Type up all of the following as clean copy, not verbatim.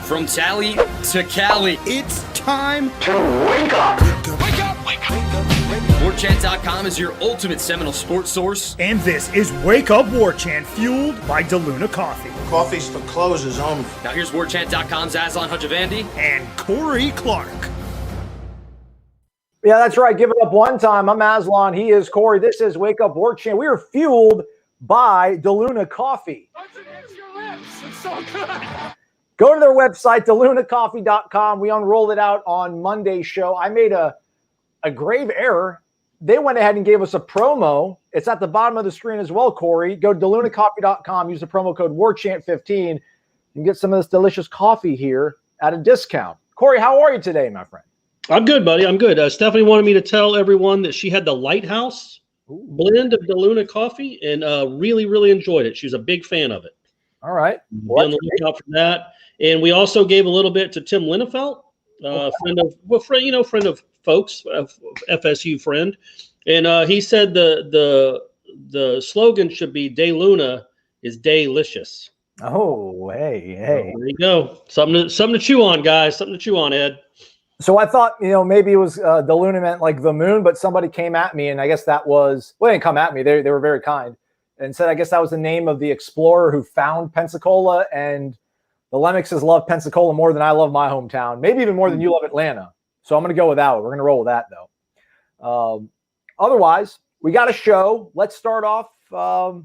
From Tally to Cali, It's time to wake up. Wake up! Wake up! Warchant.com is your ultimate Seminole sports source. And this is Wake Up Warchant, fueled by DeLuna Coffee. Coffee's for closers only. Now here's Warchant.com's Aslan Hajavandi And Corey Clark. Yeah, that's right. Give it up one time. I'm Aslan. He is Corey. This is Wake Up Warchant. We are fueled by DeLuna Coffee. It's so good. Go to their website, delunacoffee.com. We unrolled it out on Monday's show. I made a grave error. They went ahead and gave us a promo. It's at the bottom of the screen as well, Corey. Go to delunacoffee.com. Use the promo code WARCHANT15. You can get some of this delicious coffee here at a discount. Corey, how are you today, my friend? I'm good, buddy. I'm good. Stephanie wanted me to tell everyone that she had the Lighthouse blend of DeLuna coffee and really, really enjoyed it. She was a big fan of it. All right. Be on the lookout for that. And we also gave a little bit to Tim Linnefelt, friend of folks, FSU friend. And he said the slogan should be "Day Luna is Daylicious." Oh, hey. There you go. Something to chew on, guys. Something to chew on, Ed. So I thought, maybe it was the Luna meant like the moon, but somebody came at me, and I guess that was, well, they didn't come at me. They were very kind and said, I guess that was the name of the explorer who found Pensacola, and the Lennoxes love Pensacola more than I love my hometown, maybe even more than you love Atlanta. So I'm going to go with that one. We're going to roll with that, though. Otherwise, we got a show. Let's start off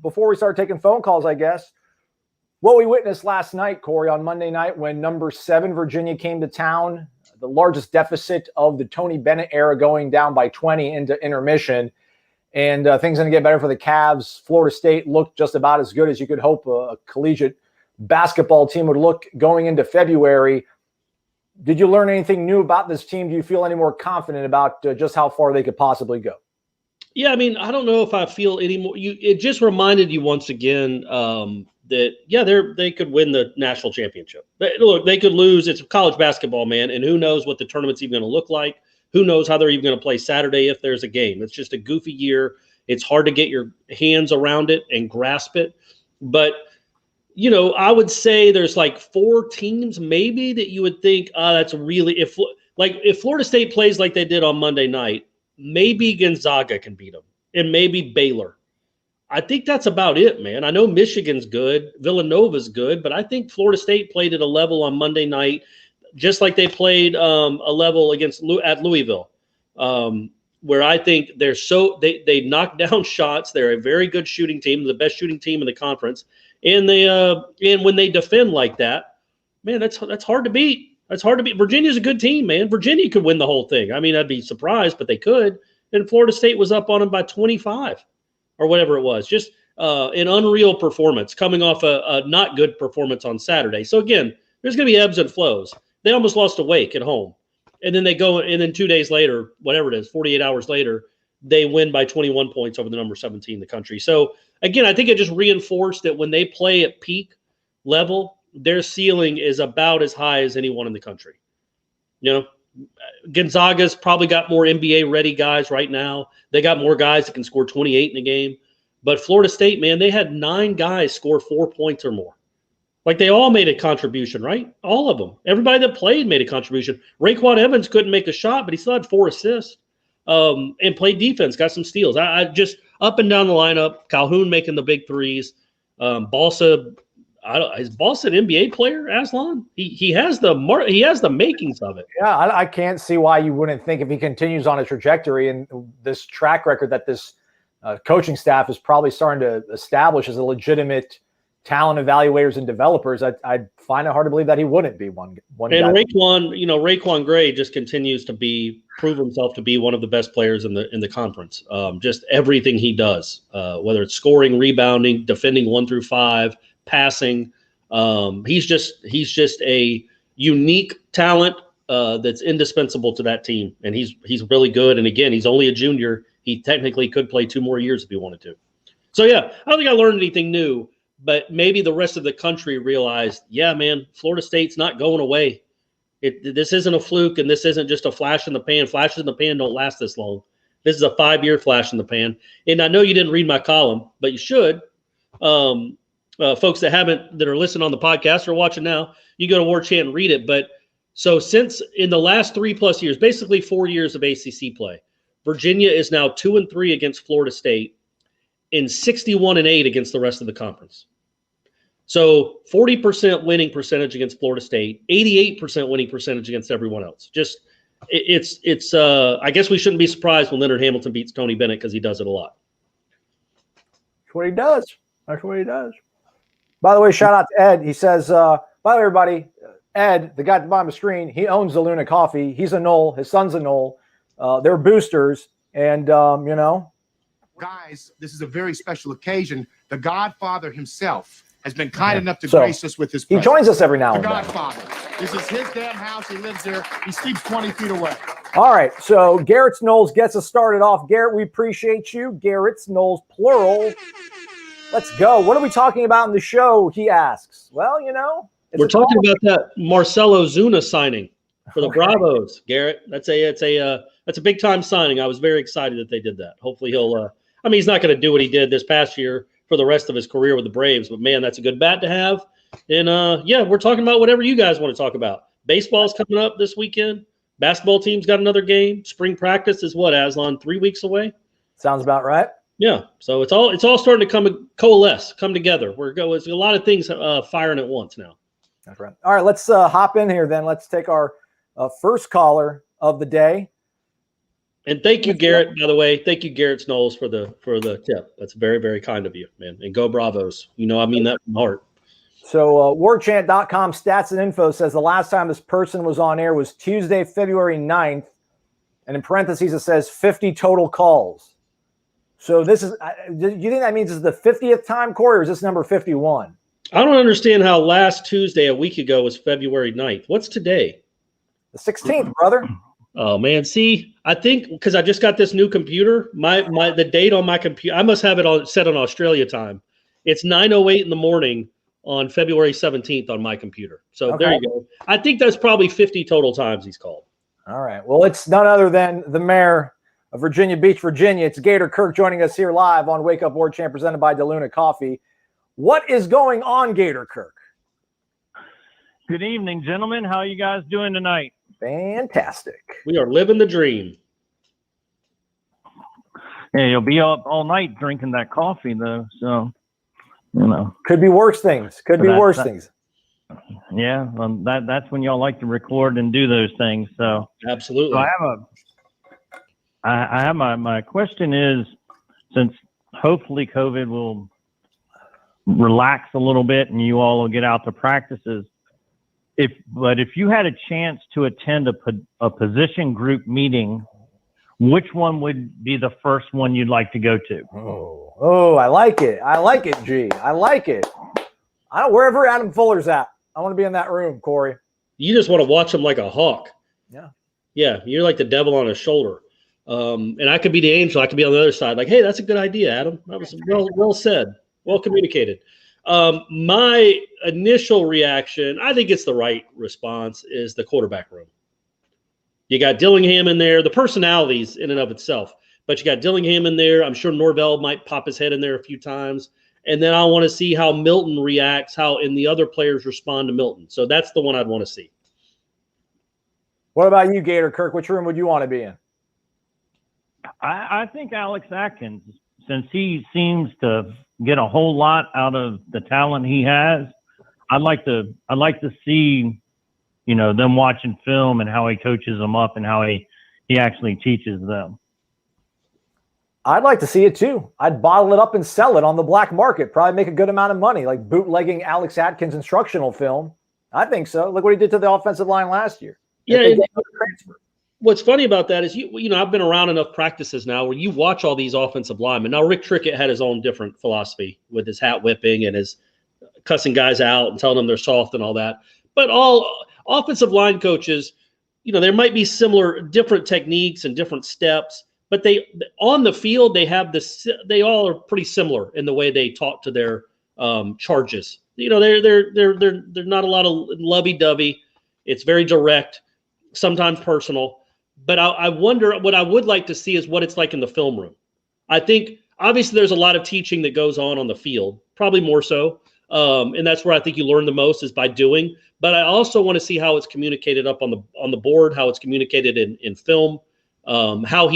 before we start taking phone calls, I guess. What we witnessed last night, Corey, on Monday night when number 7 Virginia came to town, the largest deficit of the Tony Bennett era, going down by 20 into intermission. And things going to get better for the Cavs. Florida State looked just about as good as you could hope a collegiate basketball team would look going into February. Did you learn anything new about this team? Do you feel any more confident about just how far they could possibly go? Yeah, I mean, I don't know if I feel any more. It just reminded you once again that, yeah, they could win the national championship. Look, they could lose. It's college basketball, man, and who knows what the tournament's even going to look like. Who knows how they're even going to play Saturday if there's a game. It's just a goofy year. It's hard to get your hands around it and grasp it. But, I would say there's like 4 teams maybe that you would think, that's really – if Florida State plays like they did on Monday night, maybe Gonzaga can beat them, and maybe Baylor. I think that's about it, man. I know Michigan's good. Villanova's good. But I think Florida State played at a level on Monday night just like they played a level at Louisville, where I think they knock down shots. They're a very good shooting team, the best shooting team in the conference. And when they defend like that, man, that's hard to beat. That's hard to beat. Virginia's a good team, man. Virginia could win the whole thing. I mean, I'd be surprised, but they could. And Florida State was up on them by 25 or whatever it was. Just an unreal performance coming off a not good performance on Saturday. So, again, there's going to be ebbs and flows. They almost lost to Wake at home. And then and then 2 days later, whatever it is, 48 hours later, they win by 21 points over the number 17 in the country. So, again, I think it just reinforced that when they play at peak level, their ceiling is about as high as anyone in the country. Gonzaga's probably got more NBA-ready guys right now. They got more guys that can score 28 in a game. But Florida State, man, they had 9 guys score 4 points or more. Like, they all made a contribution, right? All of them. Everybody that played made a contribution. Raekwon Evans couldn't make a shot, but he still had 4 assists and played defense, got some steals. I just up and down the lineup, Calhoun making the big threes. Balsa, is Balsa an NBA player, Aslan? He has the makings of it. Yeah, I can't see why you wouldn't think, if he continues on a trajectory and this track record that this coaching staff is probably starting to establish as a legitimate talent evaluators and developers, I'd find it hard to believe that he wouldn't be one. And Raekwon Gray just continues to prove himself to be one of the best players in the conference. Just everything he does, whether it's scoring, rebounding, defending 1 through 5, passing. He's just a unique talent that's indispensable to that team, and he's really good. And again, he's only a junior. He technically could play 2 more years if he wanted to. So yeah, I don't think I learned anything new. But maybe the rest of the country realized, yeah, man, Florida State's not going away. This isn't a fluke, and this isn't just a flash in the pan. Flashes in the pan don't last this long. This is a 5-year flash in the pan. And I know you didn't read my column, but you should. folks that are listening on the podcast or watching now, you go to Warchant and read it. But so since in the last 3+ years, basically 4 years of ACC play, Virginia is now 2-3 against Florida State and 61-8 against the rest of the conference. So 40% winning percentage against Florida State, 88% winning percentage against everyone else. Just it's I guess we shouldn't be surprised when Leonard Hamilton beats Tony Bennett because he does it a lot. That's what he does. That's what he does. By the way, shout out to Ed. He says, by the way, everybody, Ed, the guy at the bottom of the screen, he owns the Luna Coffee. He's a Nole. His son's a Nole. They're boosters. And, you know. Guys, this is a very special occasion. The Godfather himself has been kind enough to grace us with his presence. He joins us every now and The then. Godfather. This is his damn house. He lives there. He sleeps 20 feet away. All right, so Garrett's Noles gets us started off. Garrett, we appreciate you. Garrett's Noles, plural. Let's go. What are we talking about in the show, he asks. Well, you know. We're talking about that Marcelo Zuna signing for the Bravos, Garrett. That's a big-time signing. I was very excited that they did that. Hopefully he'll he's not going to do what he did this past year for the rest of his career with the Braves, but, man, that's a good bat to have. And, we're talking about whatever you guys want to talk about. Baseball's coming up this weekend. Basketball team's got another game. Spring practice is what, Aslan, 3 weeks away? Sounds about right. Yeah, so it's all starting to come together. It's a lot of things firing at once now. That's right. All right, let's hop in here then. Let's take our first caller of the day. And thank you, Garrett, by the way. Thank you, Garrett's Noles, for the tip. That's very, very kind of you, man. And go Bravos. You know I mean that from the heart. So warchant.com stats and info says the last time this person was on air was Tuesday, February 9th. And in parentheses, it says 50 total calls. So this is do you think that means this is the 50th time, Corey, or is this number 51? I don't understand how last Tuesday a week ago was February 9th. What's today? The 16th, brother. Oh, man. See, I think because I just got this new computer, the date on my computer, I must have it set on Australia time. It's 9:08 in the morning on February 17th on my computer. So There you go. I think that's probably 50 total times he's called. All right. Well, it's none other than the mayor of Virginia Beach, Virginia. It's Gator Kirk joining us here live on Wake Up Warchant presented by DeLuna Coffee. What is going on, Gator Kirk? Good evening, gentlemen. How are you guys doing tonight? Fantastic. We are living the dream. Yeah, you'll be up all night drinking that coffee, though. So, you know. Could be worse things. Could be worse things. Yeah, that's when y'all like to record and do those things. So absolutely. So I have my question is, since hopefully COVID will relax a little bit and you all will get out to practices, if you had a chance to attend a position group meeting, which one would be the first one you'd like to go to? Oh, I like it. I like it, G. I like it. Wherever Adam Fuller's at, I want to be in that room, Corey. You just want to watch him like a hawk. Yeah. Yeah, you're like the devil on his shoulder. And I could be the angel. I could be on the other side. Like, hey, that's a good idea, Adam. That was well said. Well communicated. My initial reaction, I think it's the right response, is the quarterback room. You got Dillingham in there, the personalities in and of itself, but you got Dillingham in there. I'm sure Norvell might pop his head in there a few times. And then I want to see how Milton reacts, and the other players respond to Milton. So that's the one I'd want to see. What about you, Gator Kirk? Which room would you want to be in? I think Alex Atkins, since he seems to get a whole lot out of the talent he has, I'd like to see, them watching film and how he coaches them up and how he actually teaches them. I'd like to see it too. I'd bottle it up and sell it on the black market. Probably make a good amount of money, like bootlegging Alex Atkins instructional film. I think so. Look what he did to the offensive line last year. Yeah. What's funny about that is, I've been around enough practices now where you watch all these offensive linemen. Now, Rick Trickett had his own different philosophy with his hat whipping and his cussing guys out and telling them they're soft and all that. But all offensive line coaches, there might be different techniques and different steps, but on the field, they all are pretty similar in the way they talk to their charges. They're not a lot of lovey-dovey. It's very direct, sometimes personal. But I wonder, what I would like to see is what it's like in the film room. I think, obviously, there's a lot of teaching that goes on the field, probably more so. And that's where I think you learn the most is by doing. But I also want to see how it's communicated up on the board, how it's communicated in film, how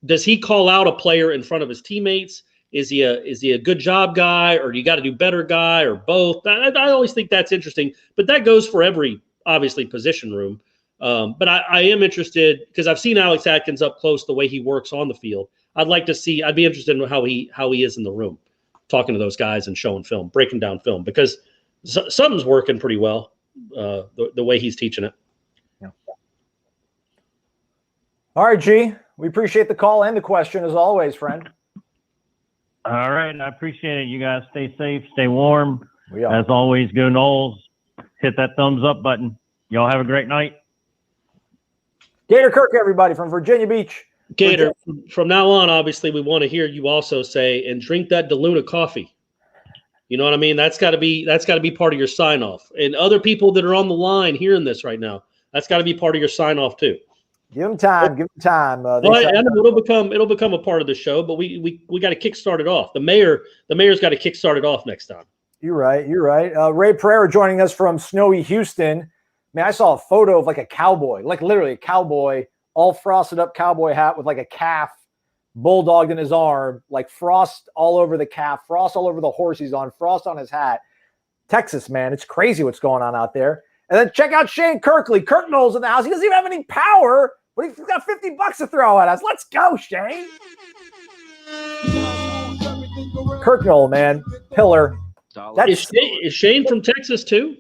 does he call out a player in front of his teammates? Is he a good job guy, or you got to do better guy, or both? I always think that's interesting, but that goes for every obviously position room. But I am interested because I've seen Alex Atkins up close, the way he works on the field. I'd be interested in how he is in the room, talking to those guys and showing film, breaking down film, because something's working pretty well, the way he's teaching it. Yeah. All right, G, we appreciate the call and the question as always, friend. All right. I appreciate it. You guys stay safe, stay warm. We are. As always, go Noles. Hit that thumbs up button. Y'all have a great night. Gator Kirk, everybody from Virginia Beach. Gator, from now on, obviously, we want to hear you also say, and drink that DeLuna coffee. You know what I mean? That's got to be part of your sign off. And other people that are on the line hearing this right now, that's got to be part of your sign off too. Give them time. Give them time. It'll become a part of the show, but we got to kickstart it off. The mayor's got to kickstart it off next time. You're right. Ray Pereira joining us from snowy Houston. Man, I saw a photo of like a cowboy, like literally a cowboy, all frosted up cowboy hat with like a calf bulldogged in his arm, like frost all over the calf, frost all over the horse he's on, frost on his hat. Texas, man, it's crazy what's going on out there. And then check out Shane Kirkley. Kirk Knowles in the house. He doesn't even have any power, but he's got $50 to throw at us. Let's go, Shane. Kirk Knowles, man, pillar. Is Shane from Texas too?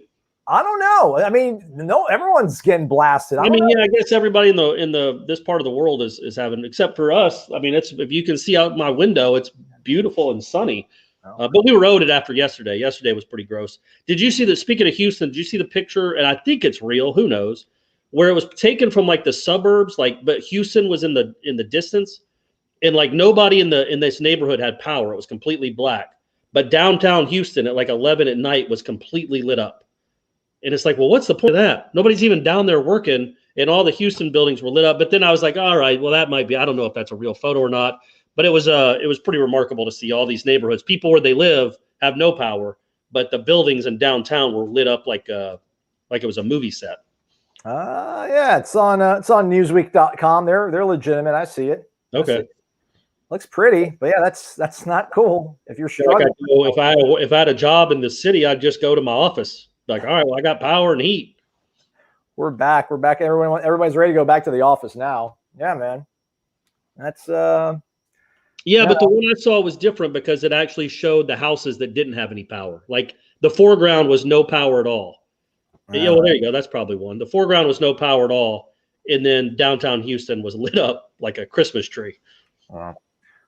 I don't know. I mean, no, everyone's getting blasted. I guess everybody in this part of the world is having, except for us. I mean, if you can see out my window, it's beautiful and sunny. But we rode it after yesterday. Yesterday was pretty gross. Did you see that? Speaking of Houston, did you see the picture? And I think it's real. Who knows? Where it was taken from like the suburbs, but Houston was in the distance, and like nobody in this neighborhood had power. It was completely black. But downtown Houston at like 11 at night was completely lit up. And it's like, well, what's the point of that? Nobody's even down there working, and all the Houston buildings were lit up. But then I was like, all right, well, that might be. I don't know if that's a real photo or not. But it was pretty remarkable to see all these neighborhoods. People where they live have no power, but the buildings in downtown were lit up like it was a movie set. Yeah, it's on Newsweek.com. They're legitimate. I see it. Okay. Looks pretty, but yeah, that's not cool. If you're struggling, if I had a job in the city, I'd just go to my office. Like, all right, well, I got power and heat. We're back. Everybody's ready to go back to the office now. Yeah, man. That's Yeah, but the one I saw was different because it actually showed the houses that didn't have any power. Like the foreground was no power at all. Yeah, well, there you go. That's probably one. The foreground was no power at all, and then downtown Houston was lit up like a Christmas tree. Well,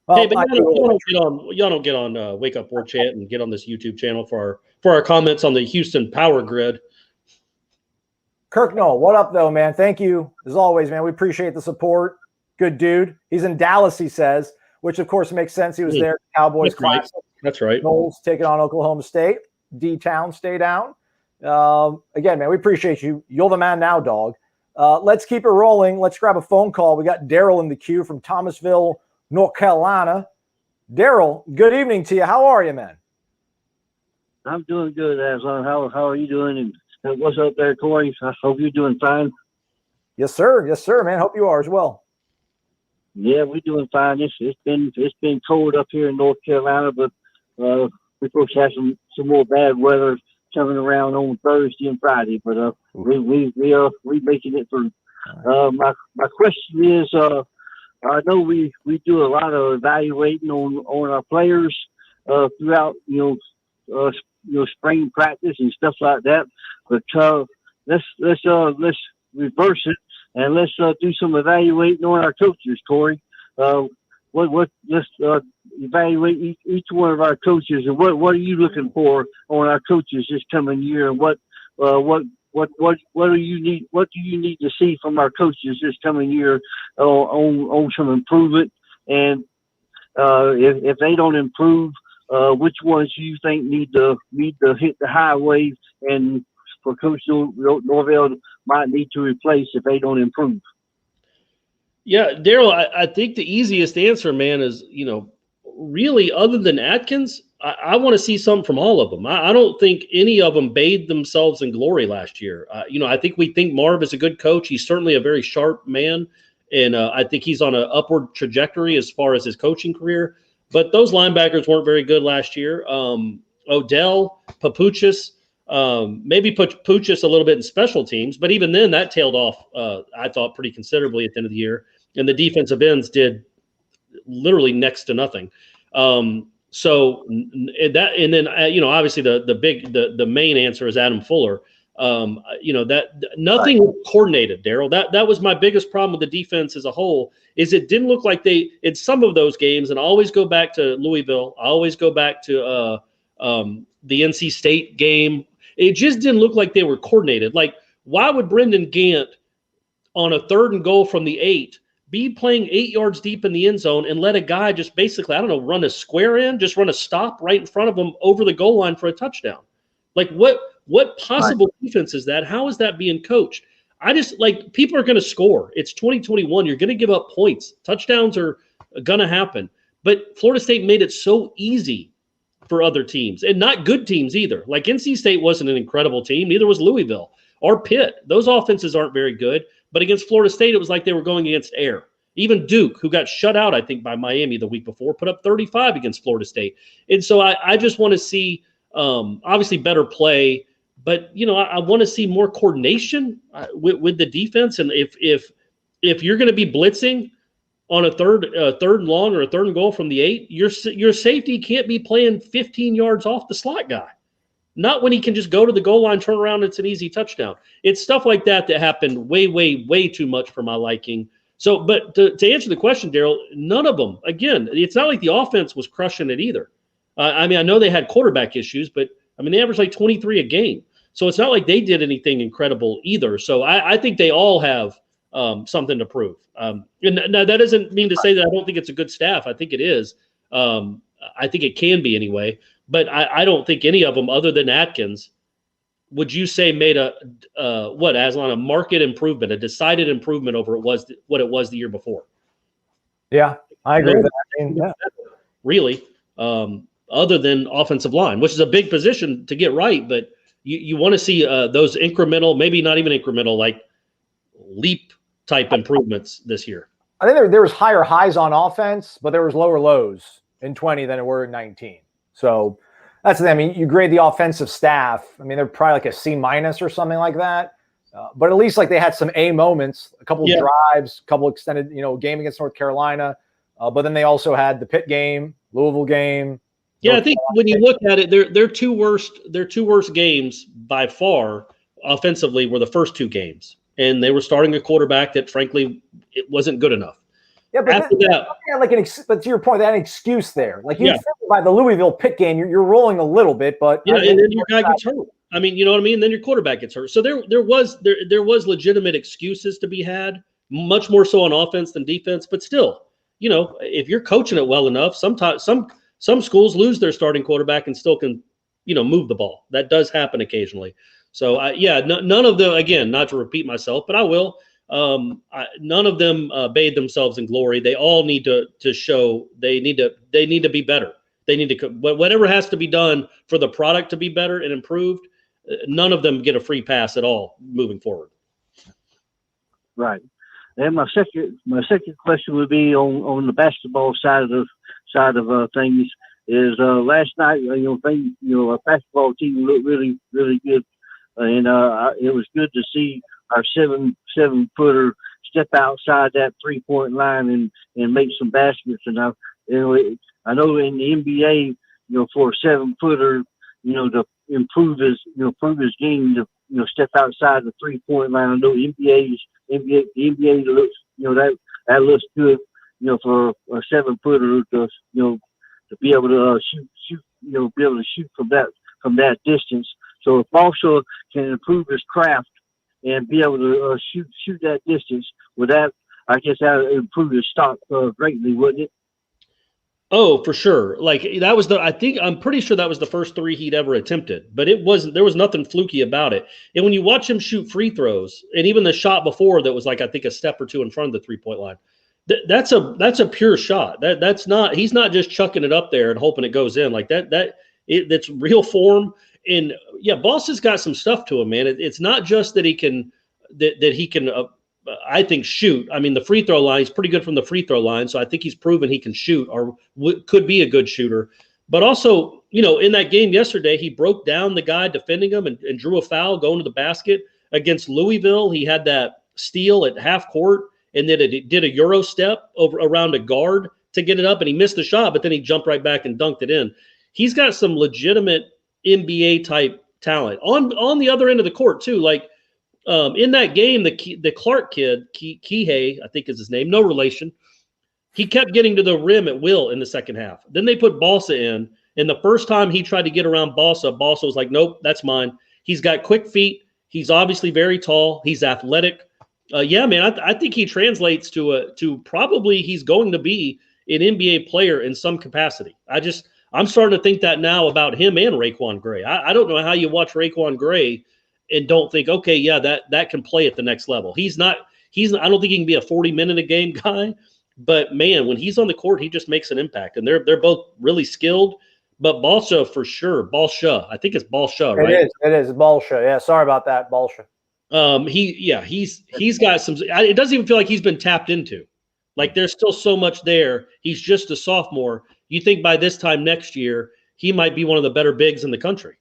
hey, but y'all don't get on Wake Up Warchant and get on this YouTube channel for our comments on the Houston power grid. Kirk Knoll, what up though, man? Thank you as always, man. We appreciate the support. Good dude. He's in Dallas, he says, which of course makes sense. He was there. Cowboys Classic. That's right. Noles taking on Oklahoma State. D-Town, stay down. Again, man, we appreciate you. You're the man now, dog. Let's keep it rolling. Let's grab a phone call. We got Daryl in the queue from Thomasville, North Carolina. Daryl, good evening to you. How are you, man? I'm doing good, Aslan. How are you doing? And what's up there, Corey? I hope you're doing fine. Yes, sir. Yes, sir, man. Hope you are as well. Yeah, we're doing fine. It's been cold up here in North Carolina, but we're supposed to have some more bad weather coming around on Thursday and Friday. But we making it through. My question is, I know we do a lot of evaluating on our players throughout spring practice and stuff like that. But let's reverse it and let's do some evaluating on our coaches, Corey. Let's evaluate each one of our coaches and what are you looking for on our coaches this coming year, and what do you need to see from our coaches this coming year on some improvement, and if they don't improve, which ones do you think need to hit the highway, and for Coach Norvell might need to replace if they don't improve? Yeah, Daryl, I think the easiest answer, man, is, really, other than Atkins, I want to see something from all of them. I don't think any of them bathed themselves in glory last year. I think we think Marv is a good coach. He's certainly a very sharp man, and I think he's on an upward trajectory as far as his coaching career. But those linebackers weren't very good last year. Odell, Papuchis, maybe Papuchis a little bit in special teams, but even then that tailed off, I thought, pretty considerably at the end of the year. And the defensive ends did literally next to nothing. So that, and then obviously the main answer is Adam Fuller. That nothing was coordinated, Daryl. That was my biggest problem with the defense as a whole. Is it didn't look like they in some of those games, and I always go back to Louisville. I always go back to the NC State game. It just didn't look like they were coordinated. Like, why would Brendan Gant on a 3rd and goal from the 8 be playing 8 yards deep in the end zone and let a guy just basically, run a square in, just run a stop right in front of him over the goal line for a touchdown? Like, what possible defense is that? How is that being coached? I just, like, people are going to score. It's 2021. You're going to give up points. Touchdowns are going to happen. But Florida State made it so easy for other teams, and not good teams either. Like, NC State wasn't an incredible team. Neither was Louisville or Pitt. Those offenses aren't very good. But against Florida State, it was like they were going against air. Even Duke, who got shut out, I think, by Miami the week before, put up 35 against Florida State. And so I just want to see, obviously, better play. But, I want to see more coordination with the defense. And if you're going to be blitzing on a third and long or a 3rd and goal from the 8, your safety can't be playing 15 yards off the slot guy. Not when he can just go to the goal line, turn around, it's an easy touchdown. It's stuff like that happened way, way, way too much for my liking. So, but to answer the question, Daryl, none of them, again, it's not like the offense was crushing it either. I know they had quarterback issues, but, they averaged like 23 a game. So it's not like they did anything incredible either. So I think they all have something to prove. And now that doesn't mean to say that I don't think it's a good staff. I think it is. I think it can be anyway. But I don't think any of them, other than Atkins, would you say made Aslan, a marked improvement, a decided improvement over what it was the year before? Yeah, I agree with that. Really, other than offensive line, which is a big position to get right, but you want to see those incremental, maybe not even incremental, like leap type improvements this year. I think there was higher highs on offense, but there was lower lows in 20 than it were in 19. So that's the thing. You grade the offensive staff. They're probably like a C- or something like that. But at least like they had some A moments, a couple of drives, a couple extended, game against North Carolina. But then they also had the Pitt game, Louisville game. Yeah, I think when you look at it, their two worst games by far offensively were the first 2 games, and they were starting a quarterback that frankly it wasn't good enough. Yeah, but after that, but to your point, that excuse there, like by the Louisville Pitt game, you're rolling a little bit, but and then your guy gets hurt. You know what I mean? And then your quarterback gets hurt. So there was legitimate excuses to be had, much more so on offense than defense. But still, if you're coaching it well enough, sometimes some schools lose their starting quarterback and still can, move the ball. That does happen occasionally. So none of them, again, not to repeat myself, but I will. None of them bathe themselves in glory. They all need to show they need to be better. They need to, whatever has to be done for the product to be better and improved. None of them get a free pass at all moving forward. Right. And my second question would be on the basketball side of things. Is last night our basketball team looked really, really good, and it was good to see our seven footer step outside that 3-point line and make some baskets. And I know in the NBA, for a 7 footer, to improve his game, to step outside the 3-point line. I know the NBA looks, that looks good, for a 7 footer to be able to shoot from that distance. So if Balsa can improve his craft and be able to shoot that distance, with that, I guess that would improve his stock greatly, wouldn't it? Oh, for sure. Like that was I'm pretty sure that was the first 3 he'd ever attempted, but there was nothing fluky about it. And when you watch him shoot free throws, and even the shot before that was like, I think a step or 2 in front of the 3-point line, That's a pure shot. That's not, he's not just chucking it up there and hoping it goes in like that. That's real form. And yeah, Balsa's got some stuff to him, man. It's not just that he can I think shoot. I mean, the free throw line, he's pretty good from the free throw line, so I think he's proven he can shoot or could be a good shooter. But also, in that game yesterday, he broke down the guy defending him and drew a foul going to the basket. Against Louisville, he had that steal at half court and then it did a Euro step around a guard to get it up, and he missed the shot, but then he jumped right back and dunked it in. He's got some legitimate NBA type talent on the other end of the court too. Like in that game, the Clark kid, Kihei, I think is his name, no relation. He kept getting to the rim at will in the second half. Then they put Balsa in, and the first time he tried to get around Balsa was like, nope, that's mine. He's got quick feet. He's obviously very tall. He's athletic. Yeah, man, I think he translates to probably he's going to be an NBA player in some capacity. I'm starting to think that now about him and Raekwon Gray. I don't know how you watch Raekwon Gray and don't think, okay, yeah, that can play at the next level. I don't think he can be a 40-minute a game guy, but man, when he's on the court, he just makes an impact. And they're both really skilled. But Balsa for sure, Balsa. I think it's Balsa, right? It is Balsa. Yeah, sorry about that, Balsa. He's got some. It doesn't even feel like he's been tapped into. Like there's still so much there. He's just a sophomore. You think by this time next year he might be one of the better bigs in the country.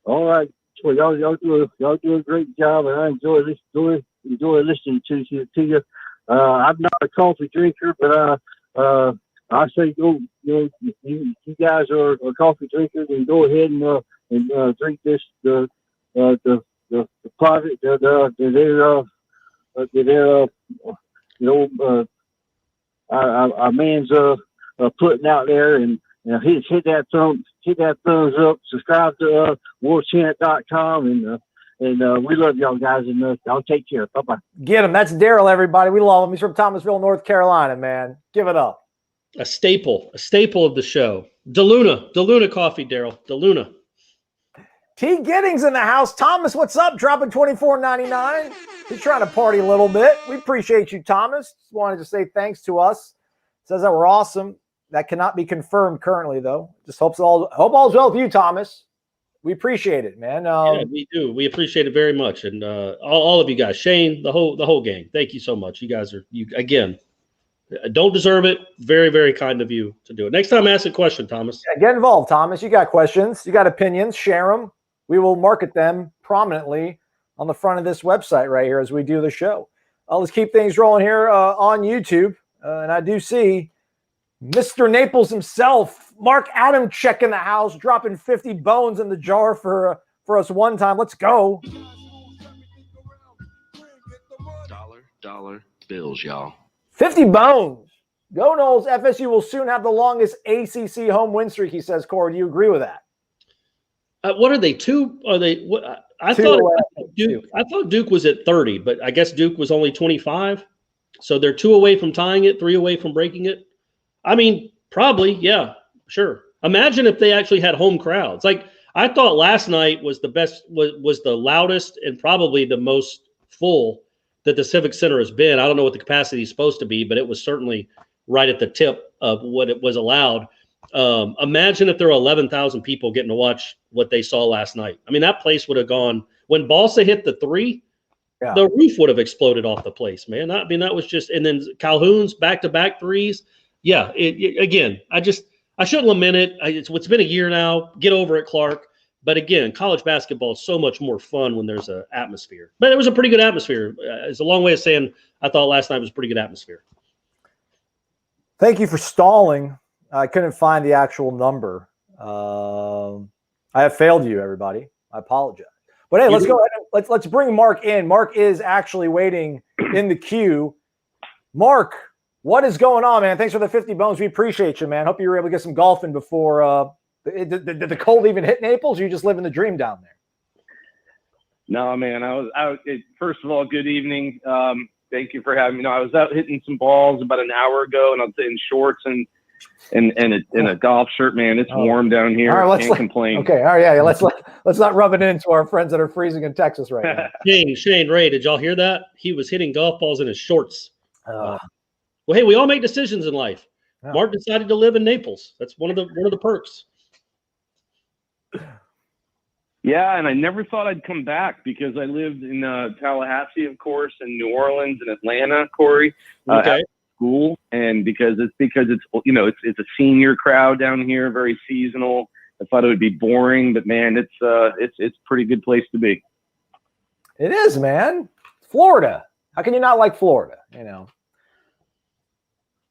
All right, well, y'all do a great job, and I enjoy listening to you. I'm not a coffee drinker, but I say go. You guys are coffee drinkers, and go ahead and drink this the product our man's putting out there, and hit that thumbs up, subscribe to warchant.com, and we love y'all guys, and y'all take care. Bye-bye. Get him. That's Daryl, everybody. We love him. He's from Thomasville, North Carolina, man. Give it up. A staple of the show. DeLuna coffee, Daryl. DeLuna. T. Giddings in the house. Thomas, what's up? Dropping $24.99. He's trying to party a little bit. We appreciate you, Thomas. Just wanted to say thanks to us. Says that we're awesome. That cannot be confirmed currently, though. Just hope all's well with you, Thomas. We appreciate it, man. Yeah, we do. We appreciate it very much, and all of you guys, Shane, the whole gang. Thank you so much. You guys again. Don't deserve it. Very, very kind of you to do it. Next time, ask a question, Thomas. Yeah, get involved, Thomas. You got questions. You got opinions. Share them. We will market them prominently on the front of this website right here as we do the show. Let's keep things rolling here on YouTube. And I do see Mr. Naples himself, Mark Adam, checking the house, dropping 50 bones in the jar for us one time. Let's go. Dollar bills, y'all. 50 bones. Go Noles. FSU will soon have the longest ACC home win streak, he says. Corey, do you agree with that? What are they? Two? Are they? What? I thought Duke was at 30, but I guess Duke was only 25. So they're 2 away from tying it, 3 away from breaking it. I mean, probably, yeah, sure. Imagine if they actually had home crowds. Like I thought last night was the best, was the loudest and probably the most full that the Civic Center has been. I don't know what the capacity is supposed to be, but it was certainly right at the tip of what it was allowed. Imagine if there were 11,000 people getting to watch what they saw last night. I mean, that place would have gone when Balsa hit the 3. Yeah. The roof would have exploded off the place, man. I mean, that was just, and then Calhoun's back-to-back threes. Yeah. Again, I shouldn't lament it. It's been a year now. Get over it, Clark. But again, college basketball is so much more fun when there's an atmosphere. But it was a pretty good atmosphere. It's a long way of saying I thought last night was a pretty good atmosphere. Thank you for stalling. I couldn't find the actual number. I have failed you, everybody. I apologize. But hey, let's go ahead and let's bring Mark in. Mark is actually waiting in the queue. Mark, what is going on, man? Thanks for the 50 bones. We appreciate you, man. Hope you were able to get some golf in before did the cold even hit Naples, or you just living the dream down there? No, man. First of all, good evening. Thank you for having me. I was out hitting some balls about an hour ago, and I was in shorts and and a golf shirt, man. It's warm down here. All right, Can't complain. Okay, all right, yeah. Let's not rub it into our friends that are freezing in Texas right now. Shane Ray, did y'all hear that? He was hitting golf balls in his shorts. Well, hey, we all make decisions in life. Yeah. Mark decided to live in Naples. That's one of the perks. Yeah, and I never thought I'd come back because I lived in Tallahassee, of course, and New Orleans and Atlanta, Corey, Okay. at school, and because it's it's a senior crowd down here, very seasonal. I thought it would be boring, but man, it's a pretty good place to be. It is, man. Florida. How can you not like Florida?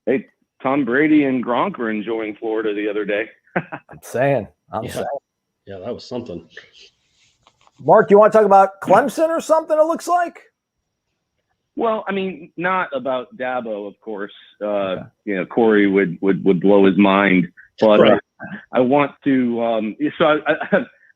Hey, Tom Brady and Gronk were enjoying Florida the other day. I'm saying. Yeah, that was something. Mark, you want to talk about Clemson or something, it looks like? Well, I mean, not about Dabo, of course. Corey would blow his mind. But Right. I want to.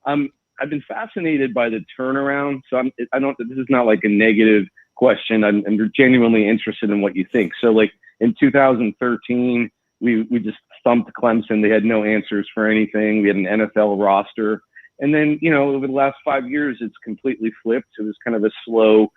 I've been fascinated by the turnaround. So I don't. This is not like a negative question. I'm genuinely interested in what you think. So, like in 2013, we just thumped Clemson. They had no answers for anything. We had an NFL roster. And then, over the last 5 years, it's completely flipped. It was kind of a slow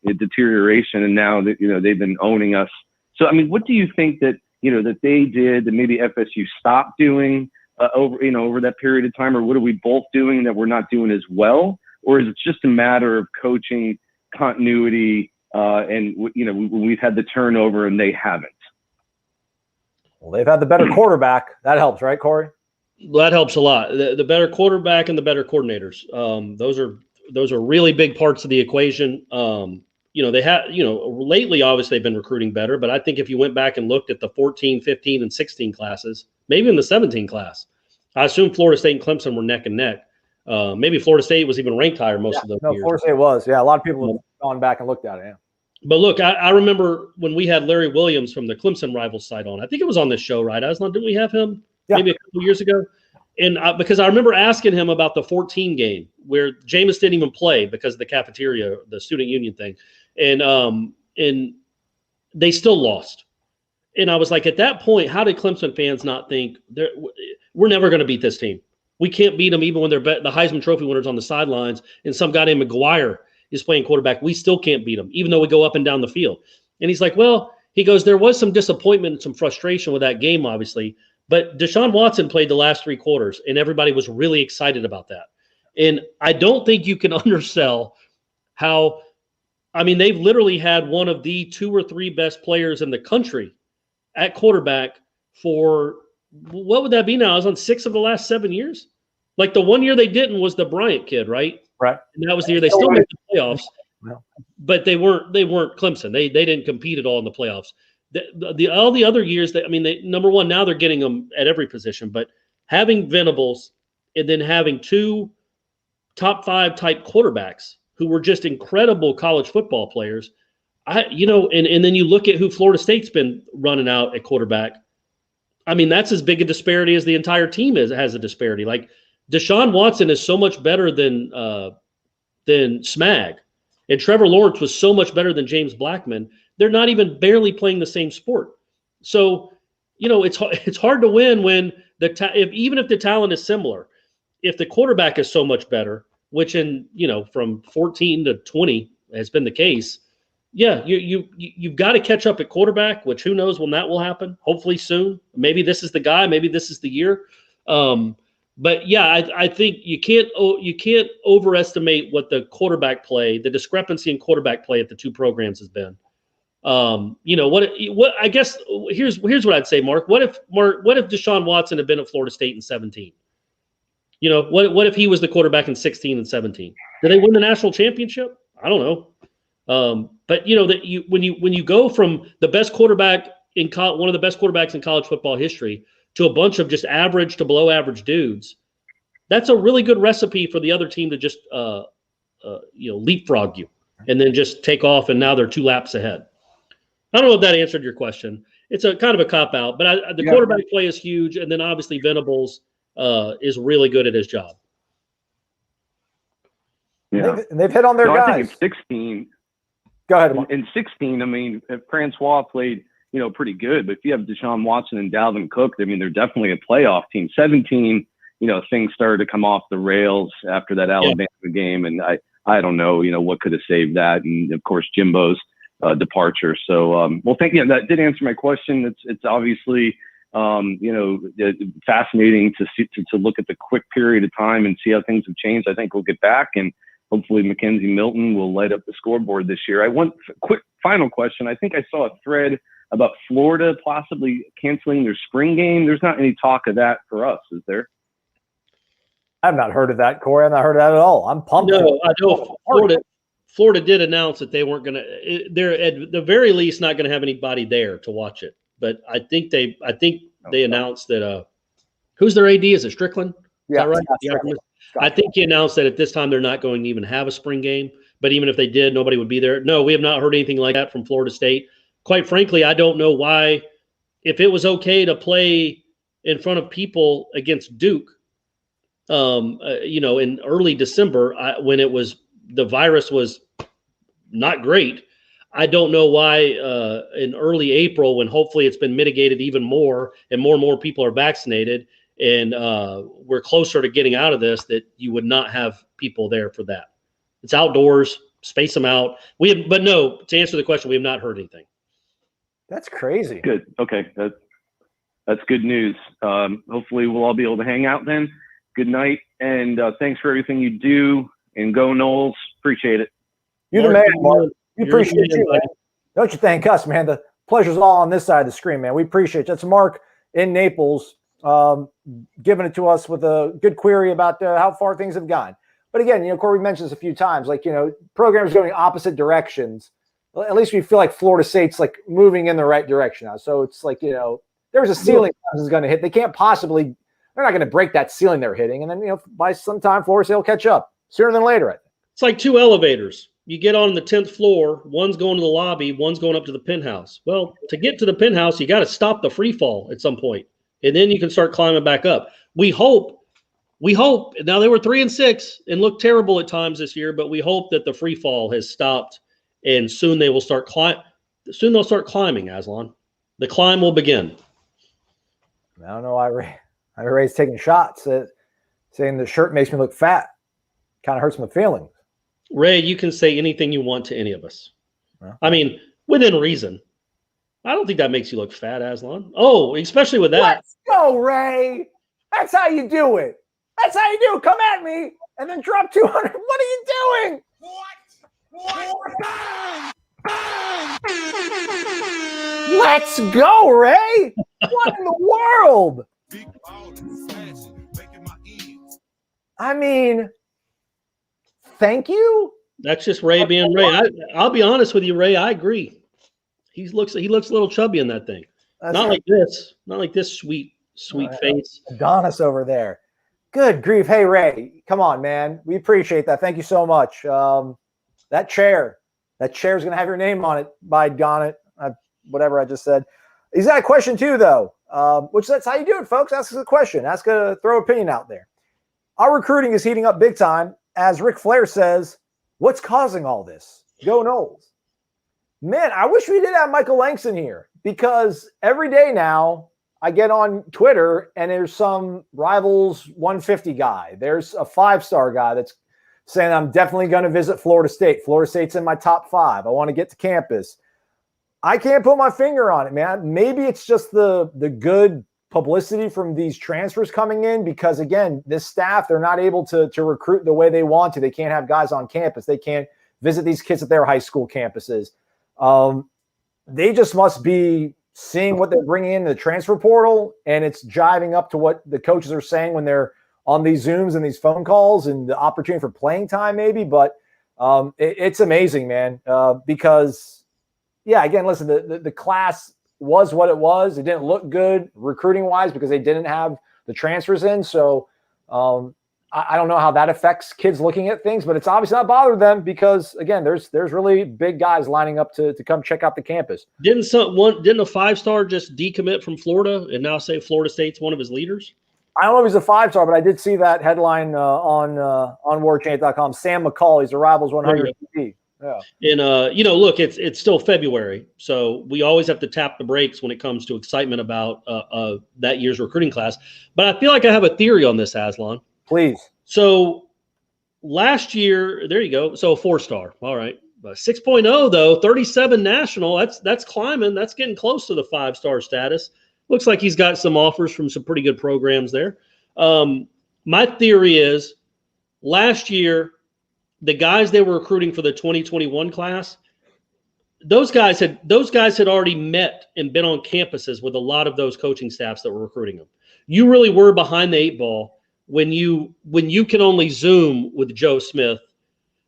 deterioration. And now that, they've been owning us. So, I mean, what do you think that they did that maybe FSU stopped doing over that period of time? Or what are we both doing that we're not doing as well? Or is it just a matter of coaching continuity and we've had the turnover and they haven't? Well, they've had the better quarterback. That helps, right, Corey? Well, that helps a lot. The better quarterback and the better coordinators. Those are really big parts of the equation. They have, lately, obviously, they've been recruiting better. But I think if you went back and looked at the 14, 15, and 16 classes, maybe in the 17 class, I assume Florida State and Clemson were neck and neck. Maybe Florida State was even ranked higher most of those years. Florida State was. Yeah, a lot of people have gone back and looked at it. Yeah. But look, I remember when we had Larry Williams from the Clemson Rivals site on. I think it was on this show, right? Didn't we have him maybe a couple years ago? And because I remember asking him about the 14 game where Jameis didn't even play because of the cafeteria, the student union thing, and they still lost. And I was like, at that point, how did Clemson fans not think we're never going to beat this team? We can't beat them even when they're the Heisman Trophy winners on the sidelines and some guy named McGuire is playing quarterback. We still can't beat them, even though we go up and down the field. And he's like, he goes, there was some disappointment and some frustration with that game, obviously. But Deshaun Watson played the last 3 quarters, and everybody was really excited about that. And I don't think you can undersell how, they've literally had one of the 2 or 3 best players in the country at quarterback for, what would that be now? I was on 6 of the last 7 years. Like the 1 year they didn't was the Bryant kid, right? Right. And that was the year they still made the playoffs, but they weren't Clemson. They didn't compete at all in the playoffs. All the other years, number one, now they're getting them at every position, but having Venables and then having 2 top 5 type quarterbacks who were just incredible college football players, and then you look at who Florida State's been running out at quarterback. That's as big a disparity as the entire team has a disparity. Like Deshaun Watson is so much better than Smag, and Trevor Lawrence was so much better than James Blackman. They're not even barely playing the same sport. So, it's hard to win when even if the talent is similar, if the quarterback is so much better, which from 14 to 20 has been the case. Yeah, you've got to catch up at quarterback, which who knows when that will happen. Hopefully soon. Maybe this is the guy. Maybe this is the year. But yeah, I think you can't overestimate what the quarterback play, the discrepancy in quarterback play at the 2 programs has been. What I guess here's what I'd say, Mark. What if Deshaun Watson had been at Florida State in 17? What if he was the quarterback in 16 and 17? Did they win the national championship? I don't know. But when you go from the best quarterback one of the best quarterbacks in college football history to a bunch of just average to below average dudes, that's a really good recipe for the other team to just leapfrog you and then just take off, and now they're 2 laps ahead. I don't know if that answered your question. It's a kind of a cop out, but the quarterback play is huge, and then obviously Venables is really good at his job. Yeah, they've hit on their guys. I think in 16. Go ahead, Mark. In 16, Francois played pretty good. But if you have Deshaun Watson and Dalvin Cook, I mean, they're definitely a playoff team. 17, things started to come off the rails after that Alabama game. And I don't know, what could have saved that. And of course, Jimbo's departure. So, well, thank you. That did answer my question. It's obviously, fascinating to see, to look at the quick period of time and see how things have changed. I think we'll get back, and hopefully Mackenzie Milton will light up the scoreboard this year. I want quick final question. I think I saw a thread about Florida possibly canceling their spring game. There's not any talk of that for us, is there? I've not heard of that, Corey. I've not heard of that at all. I'm pumped. No, I know Florida did announce that they weren't going to. They're at the very least not going to have anybody there to watch it. But I think they announced that. Who's their AD? Is it Strickland? Is that right? Yeah, I think he announced that at this time they're not going to even have a spring game. But even if they did, nobody would be there. No, we have not heard anything like that from Florida State. Quite frankly, I don't know why. If it was okay to play in front of people against Duke, in early December, when the virus was not great, I don't know why in early April, when hopefully it's been mitigated even more and more people are vaccinated and we're closer to getting out of this, that you would not have people there for that. It's outdoors, space them out. But no, to answer the question, we have not heard anything. That's crazy. Good. Okay. That's good news. Hopefully we'll all be able to hang out then. Good night. And thanks for everything you do, and go Noles. Appreciate it. You're the man, Mark. We appreciate you, man. Don't you thank us, man. The pleasure's all on this side of the screen, man. We appreciate you. That's Mark in Naples giving it to us with a good query about how far things have gone. But again, Corey mentioned this a few times, programs going opposite directions. Well, at least we feel like Florida State's moving in the right direction now. So it's there's a ceiling is going to hit. They can't possibly, they're not going to break that ceiling they're hitting. And then, by some time, Florida State will catch up sooner than later, I think. It's like two elevators. You get on the 10th floor, one's going to the lobby, one's going up to the penthouse. Well, to get to the penthouse, you got to stop the free fall at some point, and then you can start climbing back up. We hope. Now, they were 3-6 and looked terrible at times this year, but we hope that the free fall has stopped, and soon they will start Soon they'll start climbing, Aslan. The climb will begin. I don't know why Ray's taking shots at saying the shirt makes me look fat. Kind of hurts my feelings. Ray, you can say anything you want to any of us. Well, I mean, within reason. I don't think that makes you look fat, Aslan. Oh, especially with that. Let's go, Ray. That's how you do it. That's how you do it. Come at me and then drop 200. What are you doing? What? Bang! Let's go, Ray. What in the world? I mean, thank you. That's just Ray being Ray. I'll be honest with you, Ray. I agree. He looks a little chubby in that thing. Not like this sweet face. Adonis over there. Good grief. Hey, Ray, come on, man. We appreciate that. Thank you so much. That chair's going to have your name on it, by darn it. Whatever I just said. He's got a question too, though, which that's how you do it, folks. Ask us a question. Throw opinion out there. Our recruiting is heating up big time. As Ric Flair says, what's causing all this? Go Noles. Man, I wish we did have Michael Langston here, because every day now I get on Twitter and there's some Rivals 150 guy. There's a 5-star guy that's saying I'm definitely going to visit Florida State. Florida State's in my top 5. I want to get to campus. I can't put my finger on it, man. Maybe it's just the good publicity from these transfers coming in, because, again, this staff, they're not able to recruit the way they want to. They can't have guys on campus. They can't visit these kids at their high school campuses. They just must be seeing what they're bringing in the transfer portal, and it's jiving up to what the coaches are saying when they're on these Zooms and these phone calls, and the opportunity for playing time maybe. But it's amazing, man, because, yeah, again, listen, the class was what it was. It didn't look good recruiting-wise because they didn't have the transfers in. So I don't know how that affects kids looking at things, but it's obviously not bothered them because, again, there's really big guys lining up to come check out the campus. Didn't a 5-star just decommit from Florida and now say Florida State's one of his leaders? I don't know if he's a 5-star, but I did see that headline on warchant.com. Sam McCall, he's a Rivals 100 TV. Yeah. And look, it's still February, so we always have to tap the brakes when it comes to excitement about that year's recruiting class. But I feel like I have a theory on this, Aslan. Please. So last year, there you go. So a 4-star. All right. 6.0 though, 37 national. That's climbing. That's getting close to the 5-star status. Looks like he's got some offers from some pretty good programs there. My theory is last year, the guys they were recruiting for the 2021 class, those guys had already met and been on campuses with a lot of those coaching staffs that were recruiting them. You really were behind the 8 ball when you can only Zoom with Joe Smith,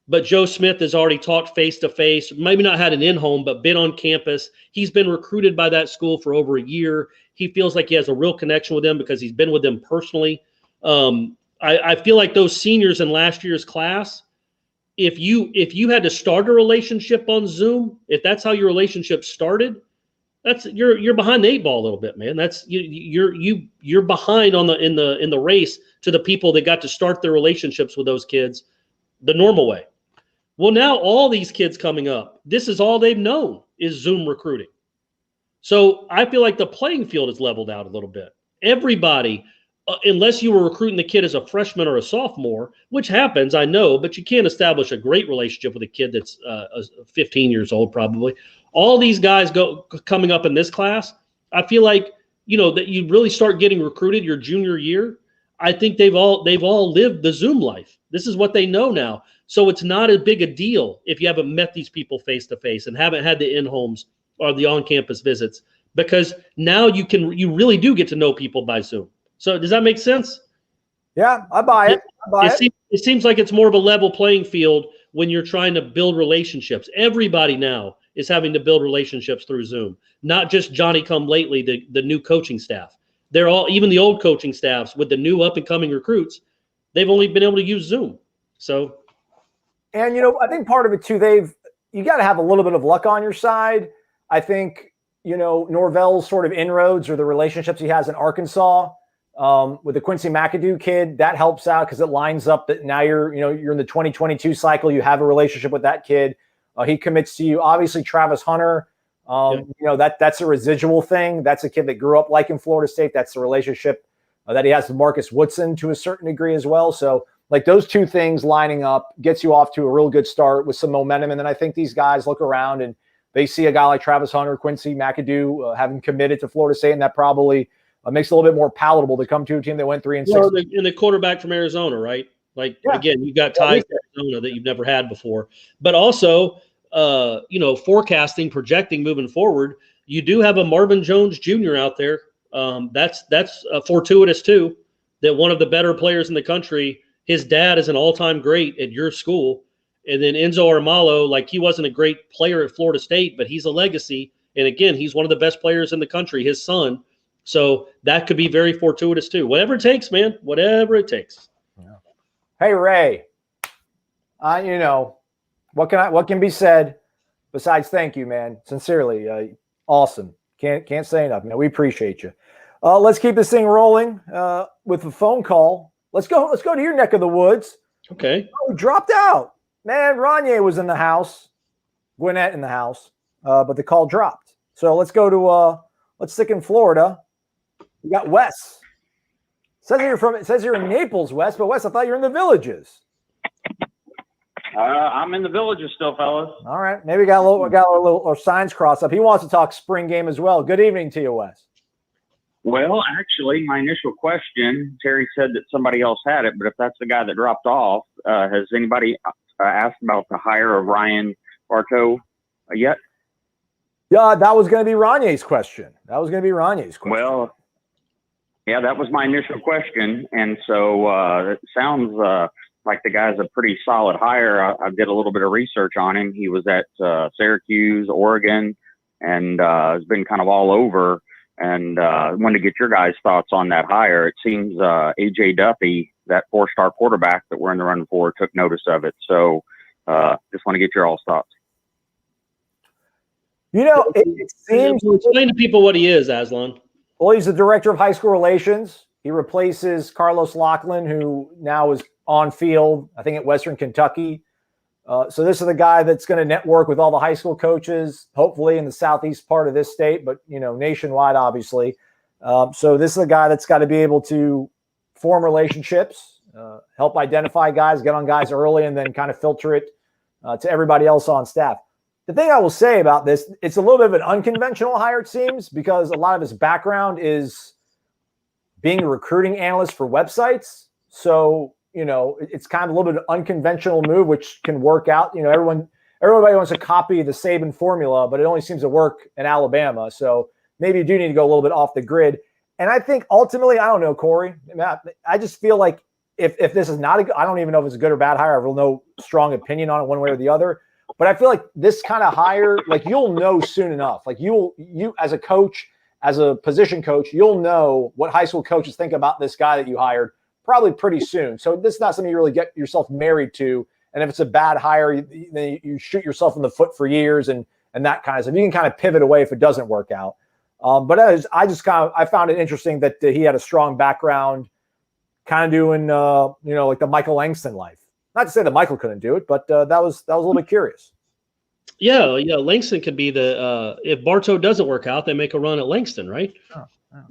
but Joe Smith has already talked face-to-face, maybe not had an in-home, but been on campus. He's been recruited by that school for over a year. He feels like he has a real connection with them because he's been with them personally. I feel like those seniors in last year's class, if you had to start a relationship on Zoom, if that's how your relationship started, you're behind the 8 ball a little bit, man. That's you're behind in the race to the people that got to start their relationships with those kids the normal way. Well, now all these kids coming up, this is all they've known is Zoom recruiting. So I feel like the playing field is leveled out a little bit. Everybody, unless you were recruiting the kid as a freshman or a sophomore, which happens, I know, but you can't establish a great relationship with a kid that's 15 years old probably. All these guys coming up in this class, I feel like, that you really start getting recruited your junior year. I think they've all lived the Zoom life. This is what they know now. So it's not as big a deal if you haven't met these people face to face and haven't had the in-homes or the on-campus visits, because now you really do get to know people by Zoom. So does that make sense? Yeah, I buy it. It seems like it's more of a level playing field when you're trying to build relationships. Everybody now is having to build relationships through Zoom, not just Johnny come lately, the new coaching staff. They're all, even the old coaching staffs with the new up and coming recruits, they've only been able to use Zoom. So, and I think part of it too, you got to have a little bit of luck on your side. I think Norvell's sort of inroads or the relationships he has in Arkansas with the Quincy McAdoo kid, that helps out because it lines up that now you're in the 2022 cycle. You have a relationship with that kid. He commits to you. Obviously, Travis Hunter. That's a residual thing. That's a kid that grew up in Florida State. That's the relationship that he has with Marcus Woodson to a certain degree as well. So those two things lining up gets you off to a real good start with some momentum. And then I think these guys look around and they see a guy like Travis Hunter, Quincy McAdoo having committed to Florida State, and that probably makes it a little bit more palatable to come to a team that went 3-6. And the quarterback from Arizona, right? Again, you've got ties to Arizona that you've never had before. But also, forecasting, projecting moving forward, you do have a Marvin Jones Jr. out there. That's fortuitous too, that one of the better players in the country, his dad is an all-time great at your school. And then Enzo Armalo, he wasn't a great player at Florida State, but he's a legacy. And again, he's one of the best players in the country, his son. So that could be very fortuitous too. Whatever it takes, man. Whatever it takes. Yeah. Hey, Ray. What can be said besides thank you, man? Sincerely, awesome. Can't say enough, man. We appreciate you. Let's keep this thing rolling with a phone call. Let's go to your neck of the woods. Okay. Oh, dropped out. Man, Ranier was in the house. Gwinnett in the house. But the call dropped. So let's go to let's stick in Florida. We got Wes. It says you're in Naples, Wes, but Wes, I thought you were in the Villages. I'm in the Villages still, fellas. All right. Maybe we got a little signs crossed up. He wants to talk spring game as well. Good evening to you, Wes. Well, actually, my initial question, Terry said that somebody else had it, but if that's the guy that dropped off, has anybody asked about the hire of Ryan Bartow yet? Yeah, that was going to be Ranier's question. Well, yeah, that was my initial question. And so it sounds like the guy's a pretty solid hire. I did a little bit of research on him. He was at Syracuse, Oregon, and has been kind of all over. And I wanted to get your guys' thoughts on that hire. It seems A.J. Duffy, that 4-star quarterback that we're in the run for, took notice of it. So just want to get your all's thoughts. It seems – explain to people what he is, Aslan. Well, he's the director of high school relations. He replaces Carlos Lachlan, who now is on field, I think, at Western Kentucky. So this is the guy that's going to network with all the high school coaches, hopefully in the southeast part of this state, but nationwide, obviously. So this is a guy that's got to be able to form relationships, help identify guys, get on guys early, and then kind of filter it to everybody else on staff. The thing I will say about this, it's a little bit of an unconventional hire, it seems, because a lot of his background is being a recruiting analyst for websites. So, it's kind of a little bit of an unconventional move, which can work out. Everybody wants to copy the Saban formula, but it only seems to work in Alabama. So maybe you do need to go a little bit off the grid. And I think ultimately, I don't know, Corey, I just feel like if this is not I don't even know if it's a good or bad hire. I have no strong opinion on it one way or the other. But I feel like this kind of hire, like you'll know soon enough. Like you as a coach, as a position coach, you'll know what high school coaches think about this guy that you hired probably pretty soon. So this is not something you really get yourself married to. And if it's a bad hire, you shoot yourself in the foot for years and that kind of stuff. You can kind of pivot away if it doesn't work out. But I found it interesting that he had a strong background, kind of doing like the Michael Langston life. Not to say that Michael couldn't do it, but that was a little bit curious. Yeah. Langston could be if Bartow doesn't work out, they make a run at Langston, right?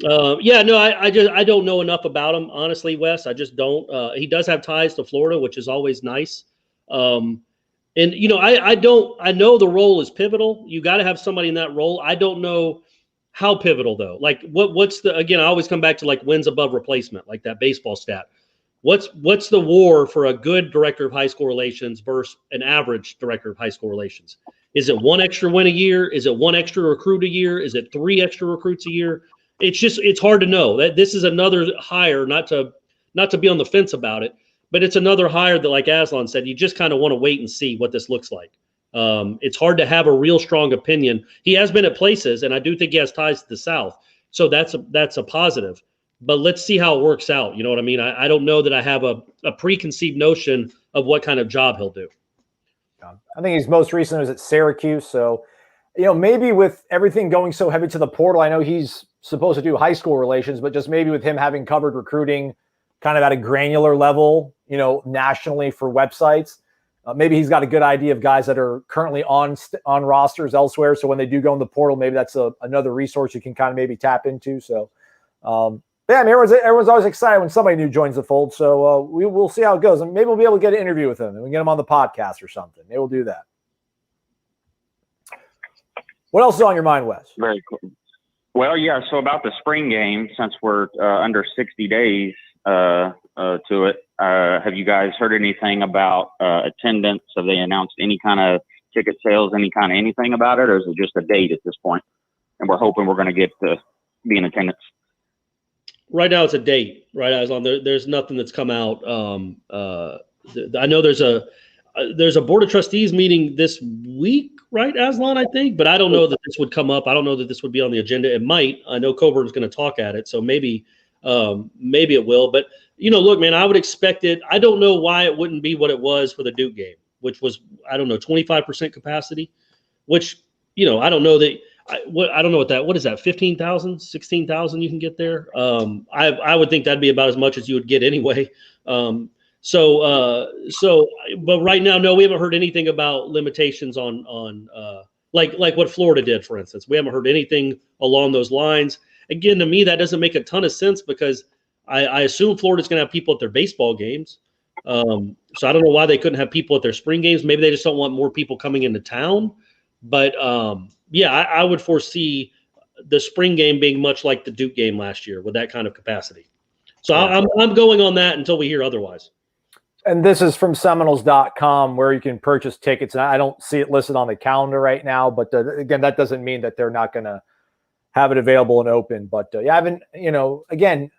I don't know enough about him, honestly, Wes. I just don't. He does have ties to Florida, which is always nice. I know the role is pivotal. You got to have somebody in that role. I don't know how pivotal though. Like I always come back to like wins above replacement, like that baseball stat. What's the war for a good director of high school relations versus an average director of high school relations? Is it one extra win a year? Is it one extra recruit a year? Is it 3 extra recruits a year? It's hard to know. That this is another hire, not to be on the fence about it, but it's another hire that, like Aslan said, you just kind of want to wait and see what this looks like. It's hard to have a real strong opinion. He has been at places, and I do think he has ties to the South, so that's a positive. But let's see how it works out. You know what I mean? I don't know that I have a preconceived notion of what kind of job he'll do. I think his most recent was at Syracuse. So, maybe with everything going so heavy to the portal, I know he's supposed to do high school relations, but just maybe with him having covered recruiting kind of at a granular level, nationally for websites, maybe he's got a good idea of guys that are currently on rosters elsewhere. So when they do go in the portal, maybe that's another resource you can kind of maybe tap into. So, everyone's always excited when somebody new joins the fold. So we'll see how it goes, and maybe we'll be able to get an interview with him and we can get him on the podcast or something. Maybe we'll do that. What else is on your mind, Wes? Very cool. Well, yeah. So about the spring game, since we're under 60 days to it, have you guys heard anything about attendance? Have they announced any kind of ticket sales, any kind of anything about it, or is it just a date at this point? And we're hoping we're going to get to be in attendance. Right now, it's a date. Right, Aslan. There's nothing that's come out. I know there's a board of trustees meeting this week, right, Aslan? I think, but I don't know that this would come up. I don't know that this would be on the agenda. It might. I know Coburn's going to talk at it, so maybe it will. But look, man, I would expect it. I don't know why it wouldn't be what it was for the Duke game, which was 25% capacity. Which I don't know that. I don't know what is that? 15,000, 16,000 you can get there. I would think that'd be about as much as you would get anyway. But right now, no, we haven't heard anything about limitations on like what Florida did, for instance. We haven't heard anything along those lines. Again, to me, that doesn't make a ton of sense because I assume Florida's going to have people at their baseball games. So I don't know why they couldn't have people at their spring games. Maybe they just don't want more people coming into town. But I would foresee the spring game being much like the Duke game last year with that kind of capacity. So I'm going on that until we hear otherwise. And this is from Seminoles.com where you can purchase tickets. And I don't see it listed on the calendar right now, but again, that doesn't mean that they're not going to have it available and open. But I haven't, again,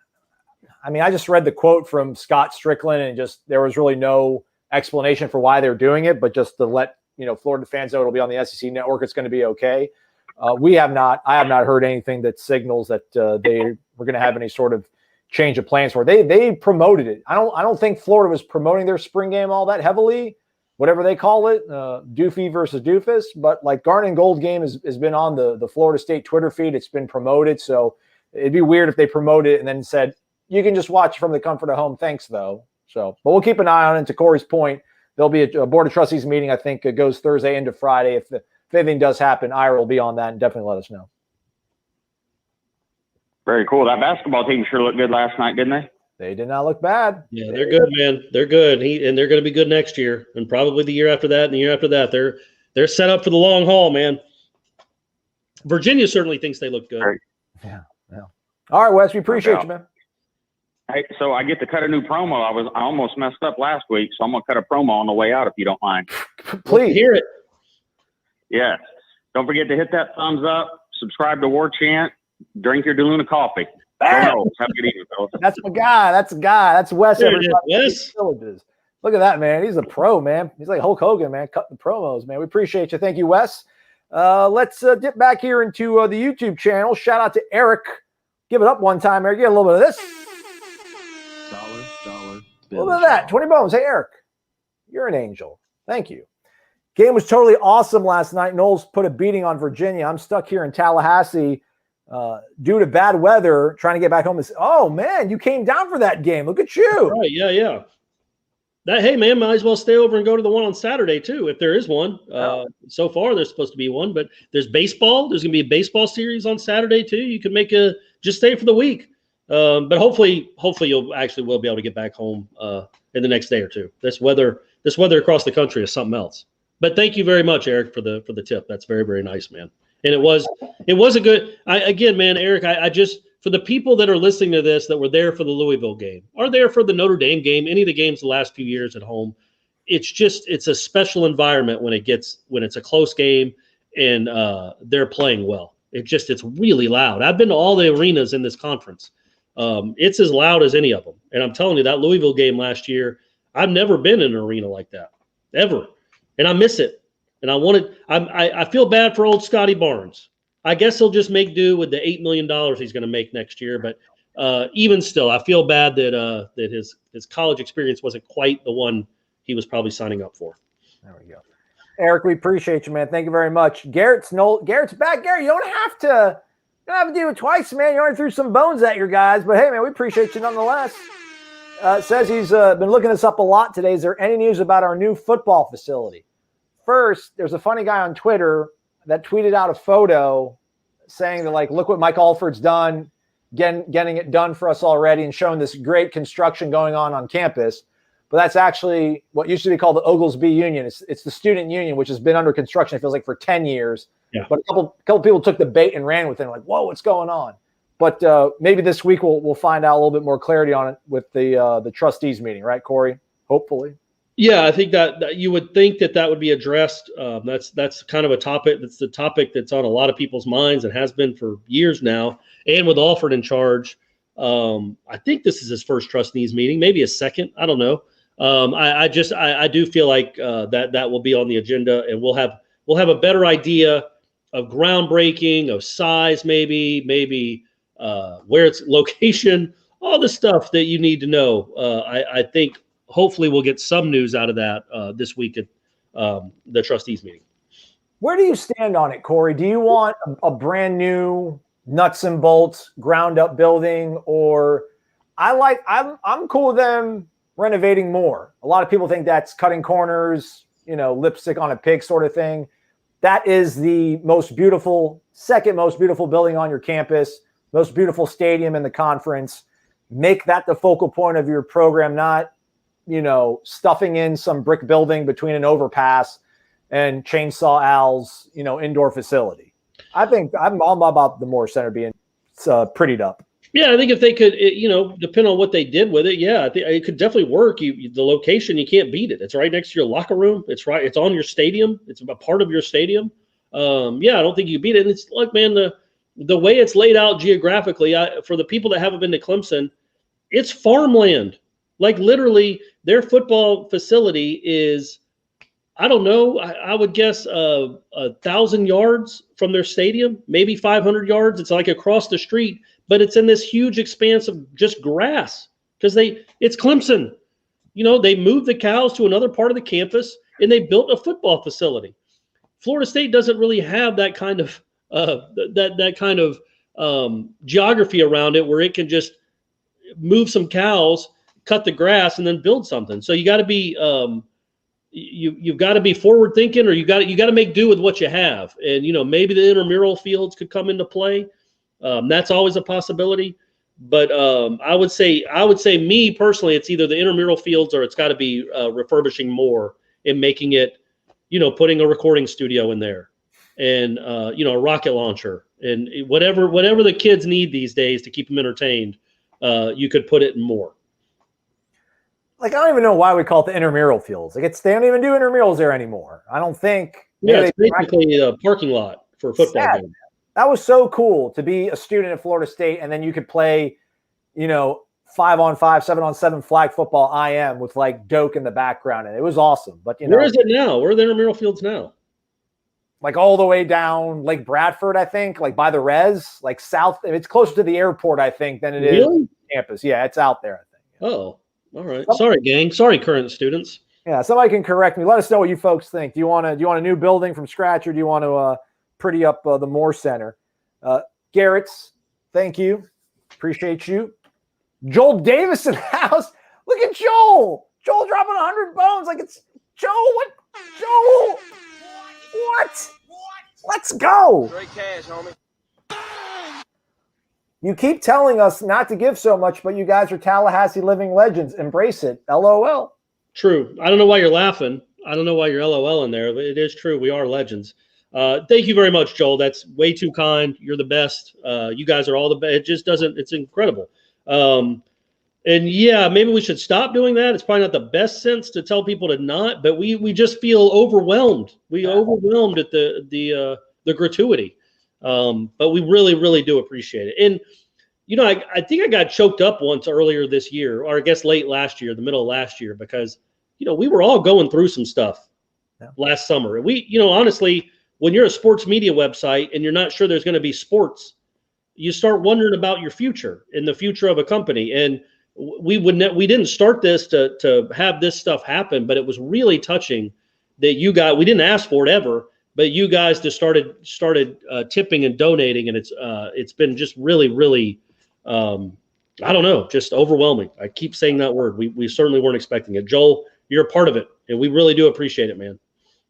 I just read the quote from Scott Strickland and there was really no explanation for why they're doing it, but just to let Florida fans know it'll be on the SEC network. It's going to be okay. I have not heard anything that signals that they were going to have any sort of change of plans for it. They promoted it. I don't think Florida was promoting their spring game all that heavily, whatever they call it, Doofy versus Doofus. But like Garnet and Gold game has been on the Florida State Twitter feed. It's been promoted. So it'd be weird if they promoted it and then said, you can just watch from the comfort of home. Thanks, though. So, but we'll keep an eye on it. To Corey's point, there'll be a board of trustees meeting. I think it goes Thursday into Friday. If anything does happen, Ira will be on that and definitely let us know. Very cool. That basketball team sure looked good last night, didn't they? They did not look bad. Yeah, they're good, man. They're good. And they're going to be good next year, and probably the year after that, and the year after that. They're set up for the long haul, man. Virginia certainly thinks they look good. Right. Yeah. All right, Wes, we appreciate you, man. Hey, so I get to cut a new promo. I almost messed up last week, so I'm gonna cut a promo on the way out if you don't mind. Please hear it. Yeah. Don't forget to hit that thumbs up, subscribe to Warchant, drink your DeLuna coffee. Have a good evening, fellas. That's my guy. That's a guy. That's Wes. There it is, Wes. Look at that, man. He's a pro, man. He's like Hulk Hogan, man. Cutting the promos, man. We appreciate you. Thank you, Wes. Let's dip back here into the YouTube channel. Shout out to Eric. Give it up one time, Eric. Get a little bit of this. Dollar. A little bit of that. 20 bones. Hey, Eric. You're an angel. Thank you. Game was totally awesome last night. Noles put a beating on Virginia. I'm stuck here in Tallahassee due to bad weather, trying to get back home. Oh, man, you came down for that game. Look at you. Right, yeah. Hey, man, might as well stay over and go to the one on Saturday, too, if there is one. So far, there's supposed to be one, but there's baseball. There's going to be a baseball series on Saturday, too. You can just stay for the week. But hopefully you'll will be able to get back home in the next day or two. This weather across the country is something else. But thank you very much, Eric, for the tip. That's very, very nice, man. And it was a good. Again, man, Eric, I just, for the people that are listening to this that were there for the Louisville game, or there for the Notre Dame game, any of the games the last few years at home, it's a special environment when it's a close game and they're playing well. It's really loud. I've been to all the arenas in this conference. It's as loud as any of them. And I'm telling you, that Louisville game last year, I've never been in an arena like that, ever. And I miss it. And I feel bad for old Scotty Barnes. I guess he'll just make do with the $8 million he's going to make next year. But even still, I feel bad that his college experience wasn't quite the one he was probably signing up for. There we go. Eric, we appreciate you, man. Thank you very much. Garrett's back. Garrett, you don't have to do it twice, man. You already threw some bones at your guys. But, hey, man, we appreciate you nonetheless. Says he's been looking this up a lot today. Is there any news about our new football facility? First, there's a funny guy on Twitter that tweeted out a photo saying that, like, look what Mike Alford's done, getting it done for us already and showing this great construction going on campus. But that's actually what used to be called the Oglesby Union. It's the student union, which has been under construction, it feels like, for 10 years. Yeah. But a couple people took the bait and ran with it, like, whoa, what's going on? But maybe this week we'll find out a little bit more clarity on it with the trustees meeting, right, Corey? Hopefully. Yeah, I think that you would think that would be addressed. That's kind of a topic. That's the topic that's on a lot of people's minds and has been for years now. And with Alford in charge, I think this is his first trustees meeting, maybe a second. I don't know. I do feel like that will be on the agenda, and we'll have a better idea of groundbreaking, of size, maybe where its location, all the stuff that you need to know. I think hopefully we'll get some news out of that this week at the trustees meeting. Where do you stand on it, Corey? Do you want a brand new nuts and bolts ground up building, or I'm cool with them renovating more? A lot of people think that's cutting corners, lipstick on a pig sort of thing. That is the second most beautiful building on your campus, most beautiful stadium in the conference. Make that the focal point of your program, not, stuffing in some brick building between an overpass and Chainsaw Al's, indoor facility. I think I'm all about the Moore Center being prettied up. Yeah, I think if they could, depend on what they did with it. Yeah, I think it could definitely work. The location, you can't beat it. It's right next to your locker room. It's on your stadium. It's a part of your stadium. I don't think you beat it. And it's like, man, the way it's laid out geographically, for the people that haven't been to Clemson, it's farmland. Like, literally, their football facility is, I don't know, I would guess 1,000 yards from their stadium, maybe 500 yards. It's like across the street, but it's in this huge expanse of just grass because it's Clemson. They moved the cows to another part of the campus and they built a football facility. Florida State doesn't really have that kind of geography around it where it can just move some cows, cut the grass, and then build something. So you got to be you've got to be forward thinking, or you got to make do with what you have. And maybe the intramural fields could come into play. That's always a possibility. But I would say me personally, it's either the intramural fields or it's got to be refurbishing more and making it, putting a recording studio in there, and a rocket launcher, and whatever the kids need these days to keep them entertained. You could put it in more. Like, I don't even know why we call it the intramural fields. Like, they don't even do intramurals there anymore. I don't think. Yeah, it's basically a parking lot for a football game. That was so cool to be a student at Florida State, and then you could play, 5-on-5, 7-on-7 flag football IM with like Doak in the background, and it was awesome. But where is it now? Where are the intramural fields now? Like all the way down Lake Bradford, I think, like by the res, like south. It's closer to the airport, I think, than it is campus. Yeah, it's out there, I think. Oh, all right. Sorry, gang. Sorry, current students. Yeah, somebody can correct me. Let us know what you folks think. Do you want a new building from scratch, or do you want to pretty up the Moore Center? Garrett's, thank you. Appreciate you. Joel Davis in the house. Look at Joel. Joel dropping 100 bones like it's Joel. What? Joel. What? Let's go. Straight cash, homie. You keep telling us not to give so much, but you guys are Tallahassee living legends. Embrace it. LOL. True. I don't know why you're laughing. I don't know why you're LOL in there, but it is true. We are legends. Thank you very much, Joel. That's way too kind. You're the best. You guys are all the best. It just doesn't. It's incredible. And yeah, maybe we should stop doing that. It's probably not the best sense to tell people to not, but we just feel overwhelmed. Overwhelmed at the gratuity. But we really, really do appreciate it. And I think I got choked up once earlier this year, or I guess late last year, the middle of last year, because we were all going through some stuff last summer. And we, honestly, when you're a sports media website and you're not sure there's going to be sports, you start wondering about your future and the future of a company. And we didn't start this to have this stuff happen, but it was really touching that we didn't ask for it ever, but you guys just started tipping and donating, and it's been just really, really, I don't know, just overwhelming. I keep saying that word. We certainly weren't expecting it. Joel, you're a part of it, and we really do appreciate it, man.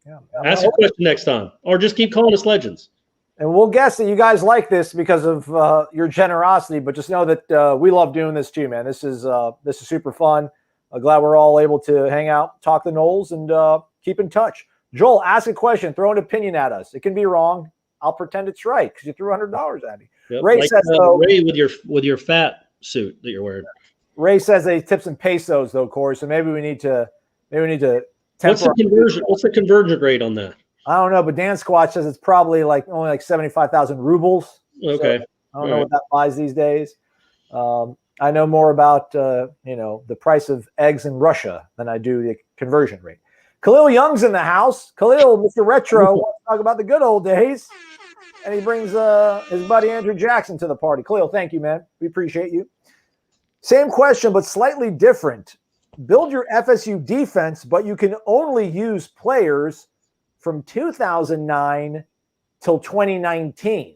Yeah. Ask a question next time, or just keep calling us legends. And we'll guess that you guys like this because of your generosity, but just know that we love doing this too, man. This is super fun. Glad we're all able to hang out, talk the Noles, and keep in touch. Joel, ask a question, throw an opinion at us. It can be wrong. I'll pretend it's right because you threw $100 at me. Yep. Ray like, says though, Ray with your fat suit that you're wearing. Ray says they tips in pesos though, Corey. So maybe we need to What's the conversion rate on that? I don't know, but Dan Squatch says it's probably only like 75,000 rubles. Okay. So I don't know what that buys these days. I know more about the price of eggs in Russia than I do the conversion rate. Khalil Young's in the house. Khalil, Mr. Retro, wants to talk about the good old days. And he brings his buddy Andrew Jackson to the party. Khalil, thank you, man. We appreciate you. Same question, but slightly different. Build your FSU defense, but you can only use players from 2009 till 2019.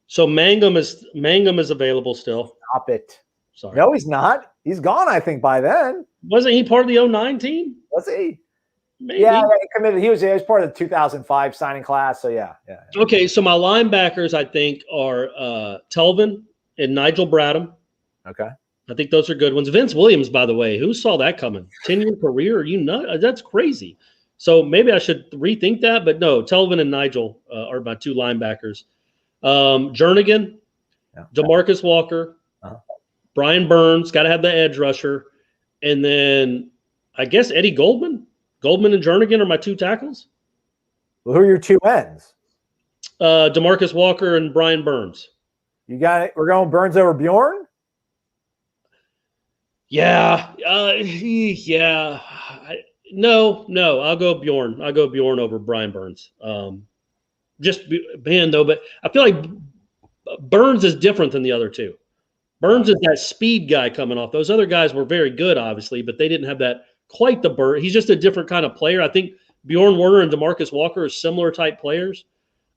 So Mangum is available still. Stop it. Sorry. No, he's not. He's gone, I think, by then. Wasn't he part of the 09 team? Was he? Maybe. Yeah, he committed. He was part of the 2005 signing class. So yeah. Okay, so my linebackers, I think, are Telvin and Nigel Bradham. Okay. I think those are good ones. Vince Williams, by the way, who saw that coming? 10-year career? Are you nuts? That's crazy. So maybe I should rethink that. But no, Telvin and Nigel are my two linebackers. Jernigan, DeMarcus Walker, Brian Burns, got to have the edge rusher. And then I guess Eddie Goldman. Goldman and Jernigan are my two tackles. Well, who are your two ends? DeMarcus Walker and Brian Burns. You got it. We're going Burns over Bjorn? Yeah. No. I'll go Bjorn. I'll go Bjorn over Brian Burns. But I feel like Burns is different than the other two. Burns is that speed guy coming off. Those other guys were very good, obviously, but they didn't have that quite the burst. He's just a different kind of player. I think Bjorn Werner and DeMarcus Walker are similar type players.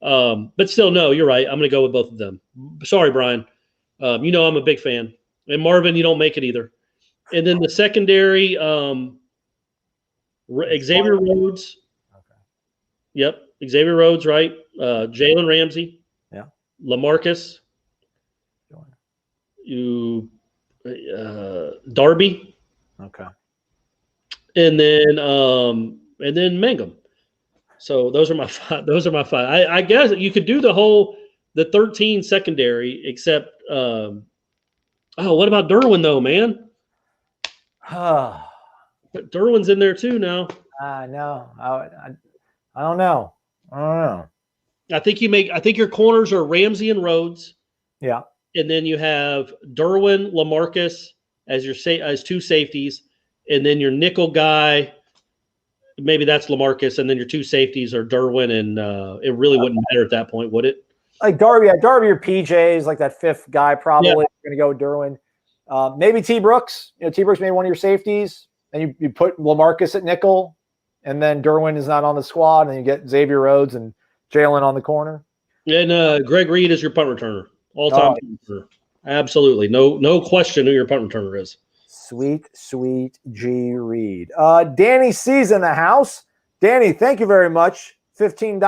But still, no, you're right. I'm going to go with both of them. Sorry, Brian. I'm a big fan. And Marvin, you don't make it either. And then the secondary, Xavier Rhodes. Okay. Yep. Xavier Rhodes, right? Jalen Ramsey. Yeah. LaMarcus. Darby. Okay. And then Mangum. So those are my five. I guess you could do the 13 secondary, except what about Derwin though, man? Derwin's in there too now. No, I don't know. I think your corners are Ramsey and Rhodes. Yeah. And then you have Derwin, LaMarcus as two safeties, and then your nickel guy, maybe that's LaMarcus, and then your two safeties are Derwin, and it really wouldn't matter at that point, would it? Like Darby or PJ is like that fifth guy probably. Yeah. Going to go with Derwin. Maybe T. Brooks. T. Brooks made one of your safeties, and you put LaMarcus at nickel, and then Derwin is not on the squad, and you get Xavier Rhodes and Jalen on the corner. And Greg Reed is your punt returner. All-time punt returner. Absolutely. No question who your punt returner is. Sweet G. Reed. Danny C's in the house. Danny, thank you very much. $15.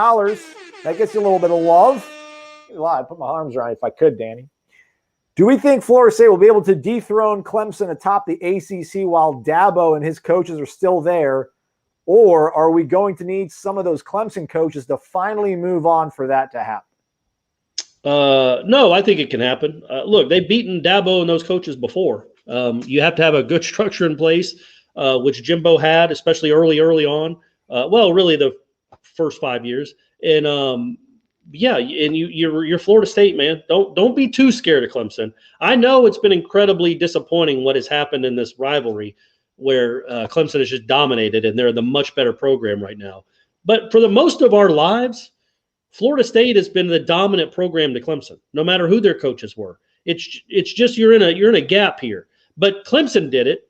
That gets you a little bit of love. I put my arms around it if I could, Danny. Do we think Florida State will be able to dethrone Clemson atop the ACC while Dabo and his coaches are still there? Or are we going to need some of those Clemson coaches to finally move on for that to happen? No, I think it can happen. Look, they've beaten Dabo and those coaches before. You have to have a good structure in place, which Jimbo had, especially early on. Really the first 5 years. And you're Florida State, man. Don't be too scared of Clemson. I know it's been incredibly disappointing what has happened in this rivalry, where Clemson has just dominated, and they're the much better program right now. But for the most of our lives, Florida State has been the dominant program to Clemson, no matter who their coaches were. It's just you're in a gap here. But Clemson did it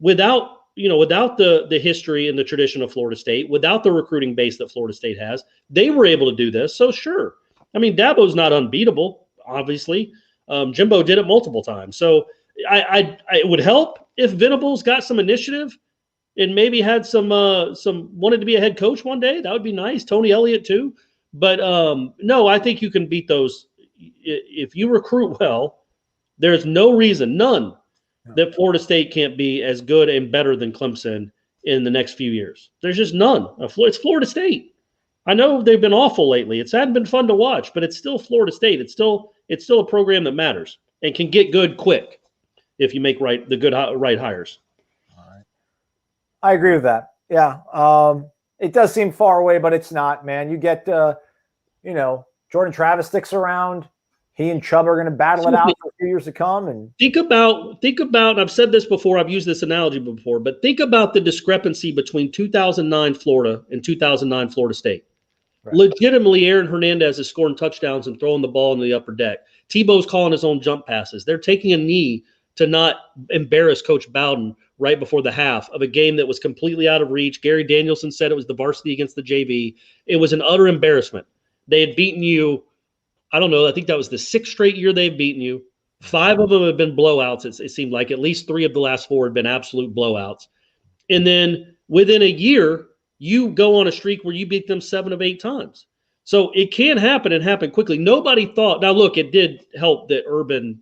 without the history and the tradition of Florida State, without the recruiting base that Florida State has. They were able to do this. So sure. I mean, Dabo's not unbeatable, obviously. Jimbo did it multiple times. So it would help if Venables got some initiative and maybe had some wanted to be a head coach one day. That would be nice. Tony Elliott too. But no, I think you can beat those. If you recruit well, there's no reason, none, that Florida State can't be as good and better than Clemson in the next few years. There's just none. It's Florida State. I know they've been awful lately. It hadn't been fun to watch, but it's still Florida State. It's still a program that matters and can get good quick if you make right hires. All right. I agree with that. Yeah. It does seem far away, but it's not, man. You get, Jordan Travis sticks around. He and Chubb are going to battle it out for a few years to come. And think about, and I've said this before, I've used this analogy before, but think about the discrepancy between 2009 Florida and 2009 Florida State. Right. Legitimately, Aaron Hernandez is scoring touchdowns and throwing the ball in the upper deck. Tebow's calling his own jump passes. They're taking a knee to not embarrass Coach Bowden right before the half of a game that was completely out of reach. Gary Danielson said it was the varsity against the JV. It was an utter embarrassment. They had beaten you, I don't know, I think that was the 6th straight year they've beaten you. 5 of them have been blowouts. It seemed like at least 3 of the last 4 had been absolute blowouts. And then within a year, you go on a streak where you beat them 7 of 8 times. So it can happen and happen quickly. Nobody thought. Now, look, it did help that Urban.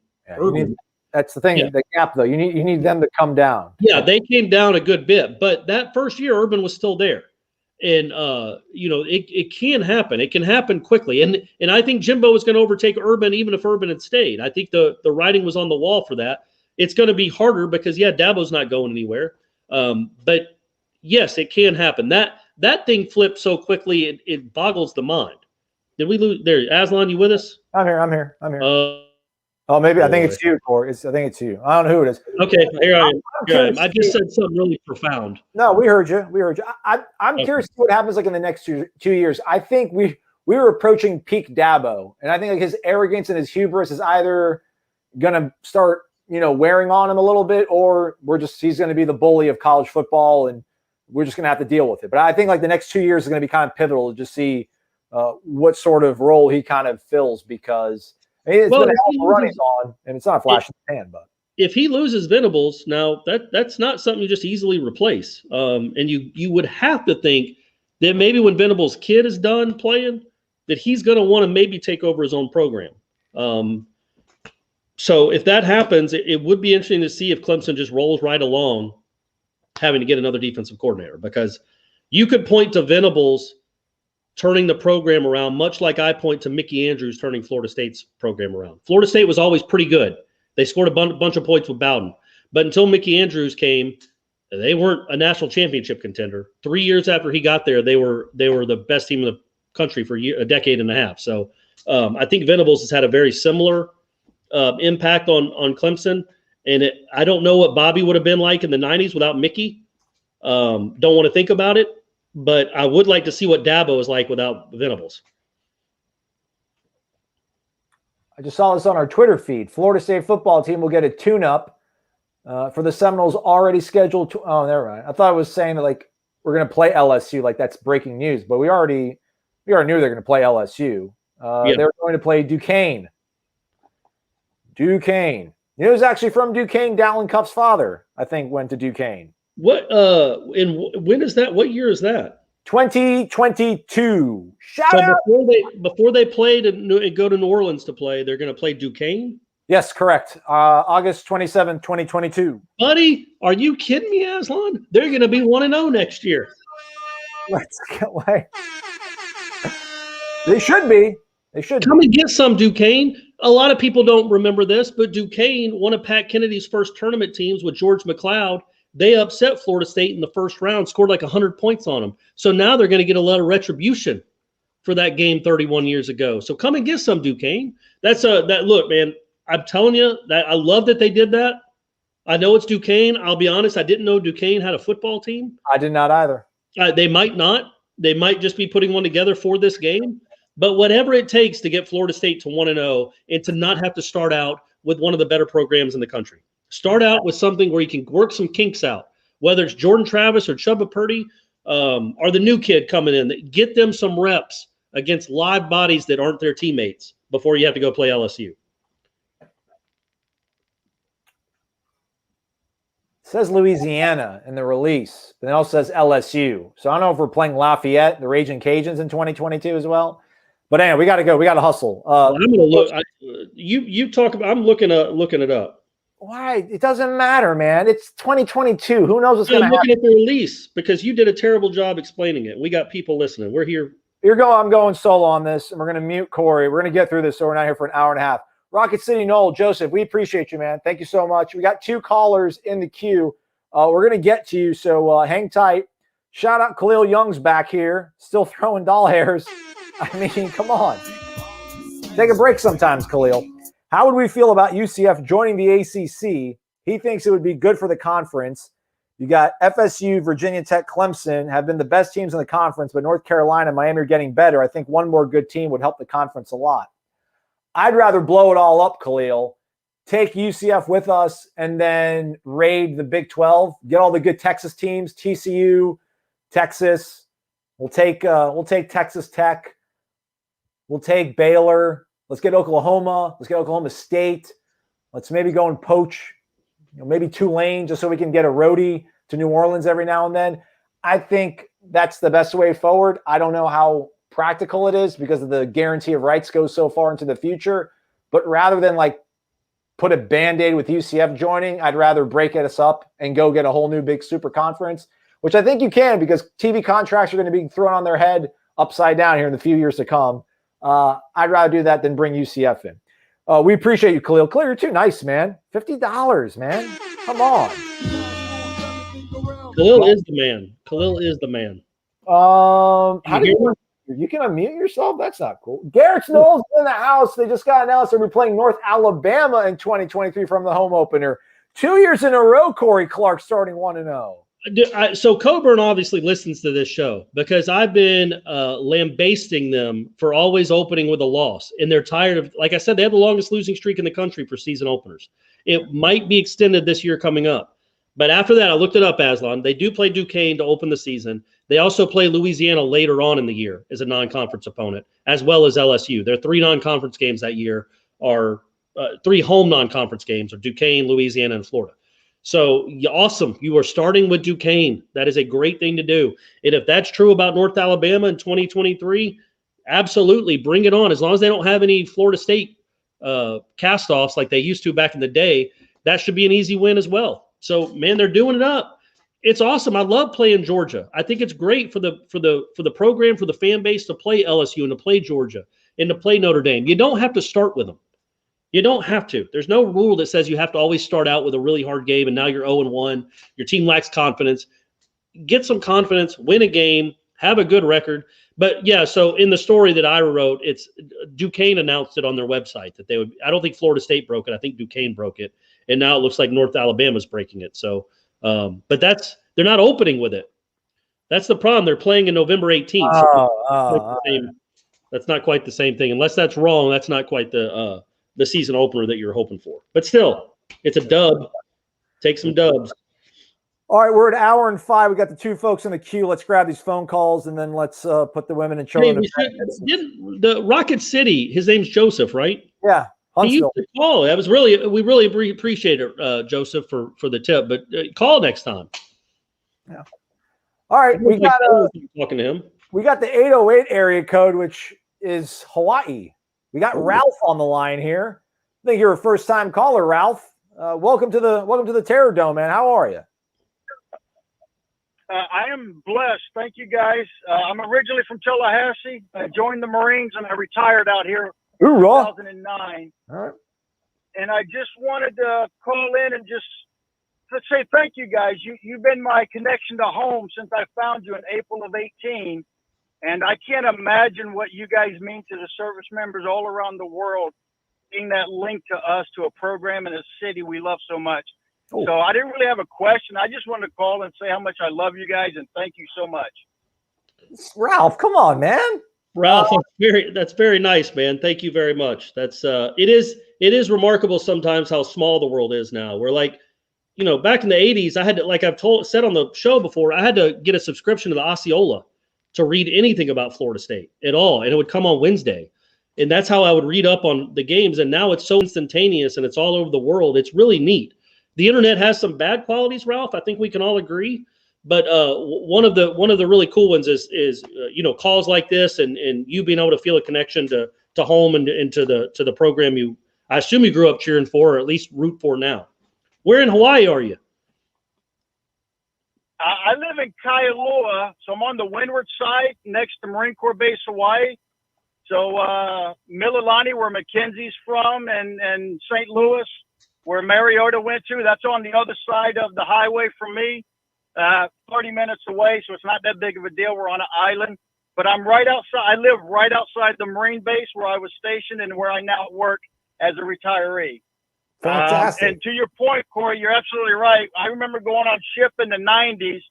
That's the thing, the gap, though. You need them to come down. Yeah, they came down a good bit. But that first year, Urban was still there. And, it can happen. It can happen quickly. And I think Jimbo is going to overtake Urban even if Urban had stayed. I think the writing was on the wall for that. It's going to be harder because, Dabo's not going anywhere. But, yes, it can happen. That thing flipped so quickly, it boggles the mind. Did we lose? There, Aslan, you with us? I'm here. Maybe I think it's you, Corey. I think it's you. I don't know who it is. Okay, here I am. I just said something really profound. No, we heard you. I'm curious what happens like in the next 2 years. I think we were approaching peak Dabo, and I think like his arrogance and his hubris is either going to start, wearing on him a little bit, or he's going to be the bully of college football, and we're just going to have to deal with it. But I think like the next 2 years is going to be kind of pivotal to just see what sort of role he kind of fills because. It's been a hell of a run he's on, and it's not a flash in the pan, but if he loses Venables, now that's not something you just easily replace. And you would have to think that maybe when Venables' kid is done playing, that he's going to want to maybe take over his own program. So if that happens, it would be interesting to see if Clemson just rolls right along having to get another defensive coordinator, because you could point to Venables turning the program around, much like I point to Mickey Andrews turning Florida State's program around. Florida State was always pretty good. They scored a bunch of points with Bowden. But until Mickey Andrews came, they weren't a national championship contender. 3 years after he got there, they were the best team in the country for a decade and a half. So I think Venables has had a very similar impact on Clemson. And I don't know what Bobby would have been like in the 90s without Mickey. Don't want to think about it. But I would like to see what Dabo is like without Venables. I just saw this on our Twitter feed. Florida State football team will get a tune-up for the Seminoles already scheduled. Oh, never mind. I thought I was saying that like we're going to play LSU, like that's breaking news. But we already knew they're going to play LSU. They're going to play Duquesne. Duquesne. It was actually from Duquesne. Dallin Cuff's father, I think, went to Duquesne. What when is that? What year is that? 2022. Shout out. Before they played and go to New Orleans to play, they're going to play Duquesne? Yes, correct. August 27th, 2022. Buddy, are you kidding me, Aslan? They're going to be 1-0 next year. Let's get away. They should be. They should come and get some, Duquesne. A lot of people don't remember this, but Duquesne, one of Pat Kennedy's first tournament teams with George McLeod, they upset Florida State in the first round, scored like 100 points on them. So now they're going to get a lot of retribution for that game 31 years ago. So come and get some, Duquesne. Look, man, I'm telling you that I love that they did that. I know it's Duquesne. I'll be honest, I didn't know Duquesne had a football team. I did not either. They might not. They might just be putting one together for this game. But whatever it takes to get Florida State to 1-0 and to not have to start out with one of the better programs in the country. Start out with something where you can work some kinks out, whether it's Jordan Travis or Chubba Purdy or the new kid coming in. Get them some reps against live bodies that aren't their teammates before you have to go play LSU. It says Louisiana in the release, but it also says LSU. So I don't know if we're playing Lafayette, the Raging Cajuns in 2022 as well. But anyway, we got to go. We got to hustle. I'm going to look. You talk about. I'm looking it up. Why? It doesn't matter, man. It's 2022. Who knows what's going to happen? I'm looking at the release because you did a terrible job explaining it. We got people listening. We're here. I'm going solo on this, and we're going to mute Corey. We're going to get through this, so we're not here for an hour and a half. Rocket City Noel, Joseph, we appreciate you, man. Thank you so much. We got 2 callers in the queue. We're going to get to you, so hang tight. Shout out Khalil Young's back here, still throwing doll hairs. I mean, come on. Take a break sometimes, Khalil. How would we feel about UCF joining the ACC? He thinks it would be good for the conference. You got FSU, Virginia Tech, Clemson have been the best teams in the conference, but North Carolina and Miami are getting better. I think one more good team would help the conference a lot. I'd rather blow it all up, Khalil. Take UCF with us and then raid the Big 12. Get all the good Texas teams, TCU, Texas. We'll take Texas Tech. We'll take Baylor. Let's get Oklahoma. Let's get Oklahoma State. Let's maybe go and poach, maybe Tulane, just so we can get a roadie to New Orleans every now and then. I think that's the best way forward. I don't know how practical it is because of the guarantee of rights goes so far into the future. But rather than put a Band-Aid with UCF joining, I'd rather break us up and go get a whole new big super conference, which I think you can because TV contracts are going to be thrown on their head upside down here in the few years to come. I'd rather do that than bring UCF in. We appreciate you, Khalil. Khalil, you're too nice, man. $50, man. Come on. Khalil is the man. Khalil is the man. You can unmute yourself? That's not cool. Garrett's Noles in the house. They just got announced they'll be playing North Alabama in 2023 from the home opener. 2 years in a row, Corey Clark starting 1-0. So Coburn obviously listens to this show because I've been lambasting them for always opening with a loss. And they're tired of, like I said, they have the longest losing streak in the country for season openers. It might be extended this year coming up. But after that, I looked it up, Aslan. They do play Duquesne to open the season. They also play Louisiana later on in the year as a non-conference opponent, as well as LSU. Their 3 non-conference games that year are three home non-conference games are Duquesne, Louisiana, and Florida. So awesome. You are starting with Duquesne. That is a great thing to do. And if that's true about North Alabama in 2023, absolutely bring it on. As long as they don't have any Florida State cast-offs like they used to back in the day, that should be an easy win as well. So, man, they're doing it up. It's awesome. I love playing Georgia. I think it's great for the program, for the fan base to play LSU and to play Georgia and to play Notre Dame. You don't have to start with them. You don't have to. There's no rule that says you have to always start out with a really hard game and now you're 0-1. Your team lacks confidence. Get some confidence, win a game, have a good record. But yeah, so in the story that Ira wrote, it's Duquesne announced it on their website that they would. I don't think Florida State broke it. I think Duquesne broke it, and now it looks like North Alabama's breaking it. So, but they're not opening with it. That's the problem. They're playing in November 18th. That's not quite the same thing. Unless that's wrong, that's not quite the season opener that you're hoping for. But still, it's a dub. Take some dubs. All right, we're at 1:05. We got the two folks in the queue. Let's grab these phone calls and then let's put the women and children. The Rocket City. His name's Joseph, right? Yeah, Huntsville. He used to call. That was we really appreciate it, Joseph, for the tip. But call next time. Yeah. All right, we got talking to him. We got the 808 area code, which is Hawaii. We got Ralph on the line here. I think you're a first-time caller, Ralph. Welcome to the Terror Dome, man. How are you? I am blessed. Thank you, guys. I'm originally from Tallahassee. I joined the Marines and I retired out here in 2009. All right. And I just wanted to call in and just to say thank you, guys. You've been my connection to home since I found you in April of 18. And I can't imagine what you guys mean to the service members all around the world, being that link to us, to a program in a city we love so much. Oh. So I didn't really have a question. I just wanted to call and say how much I love you guys and thank you so much. Ralph, come on, man. Ralph, that's very nice, man. Thank you very much. That's it is remarkable sometimes how small the world is now. We're like, back in the 80s, I had to, like I've said on the show before, I had to get a subscription to the Osceola to read anything about Florida State at all, and it would come on Wednesday. And that's how I would read up on the games. And now it's so instantaneous and it's all over the world. It's really neat. The internet has some bad qualities, Ralph. I think we can all agree. But one of the really cool ones is calls like this and you being able to feel a connection to home and to the program I assume you grew up cheering for, or at least root for now. Where in Hawaii are you? I live in Kailua, so I'm on the windward side next to Marine Corps Base, Hawaii. So Mililani, where Mackenzie's from, and St. Louis, where Mariota went to, that's on the other side of the highway from me, 30 minutes away, so it's not that big of a deal. We're on an island. But I'm right outside. I live right outside the Marine base where I was stationed and where I now work as a retiree. Fantastic. And to your point, Corey, you're absolutely right. I remember going on ship in the 90s,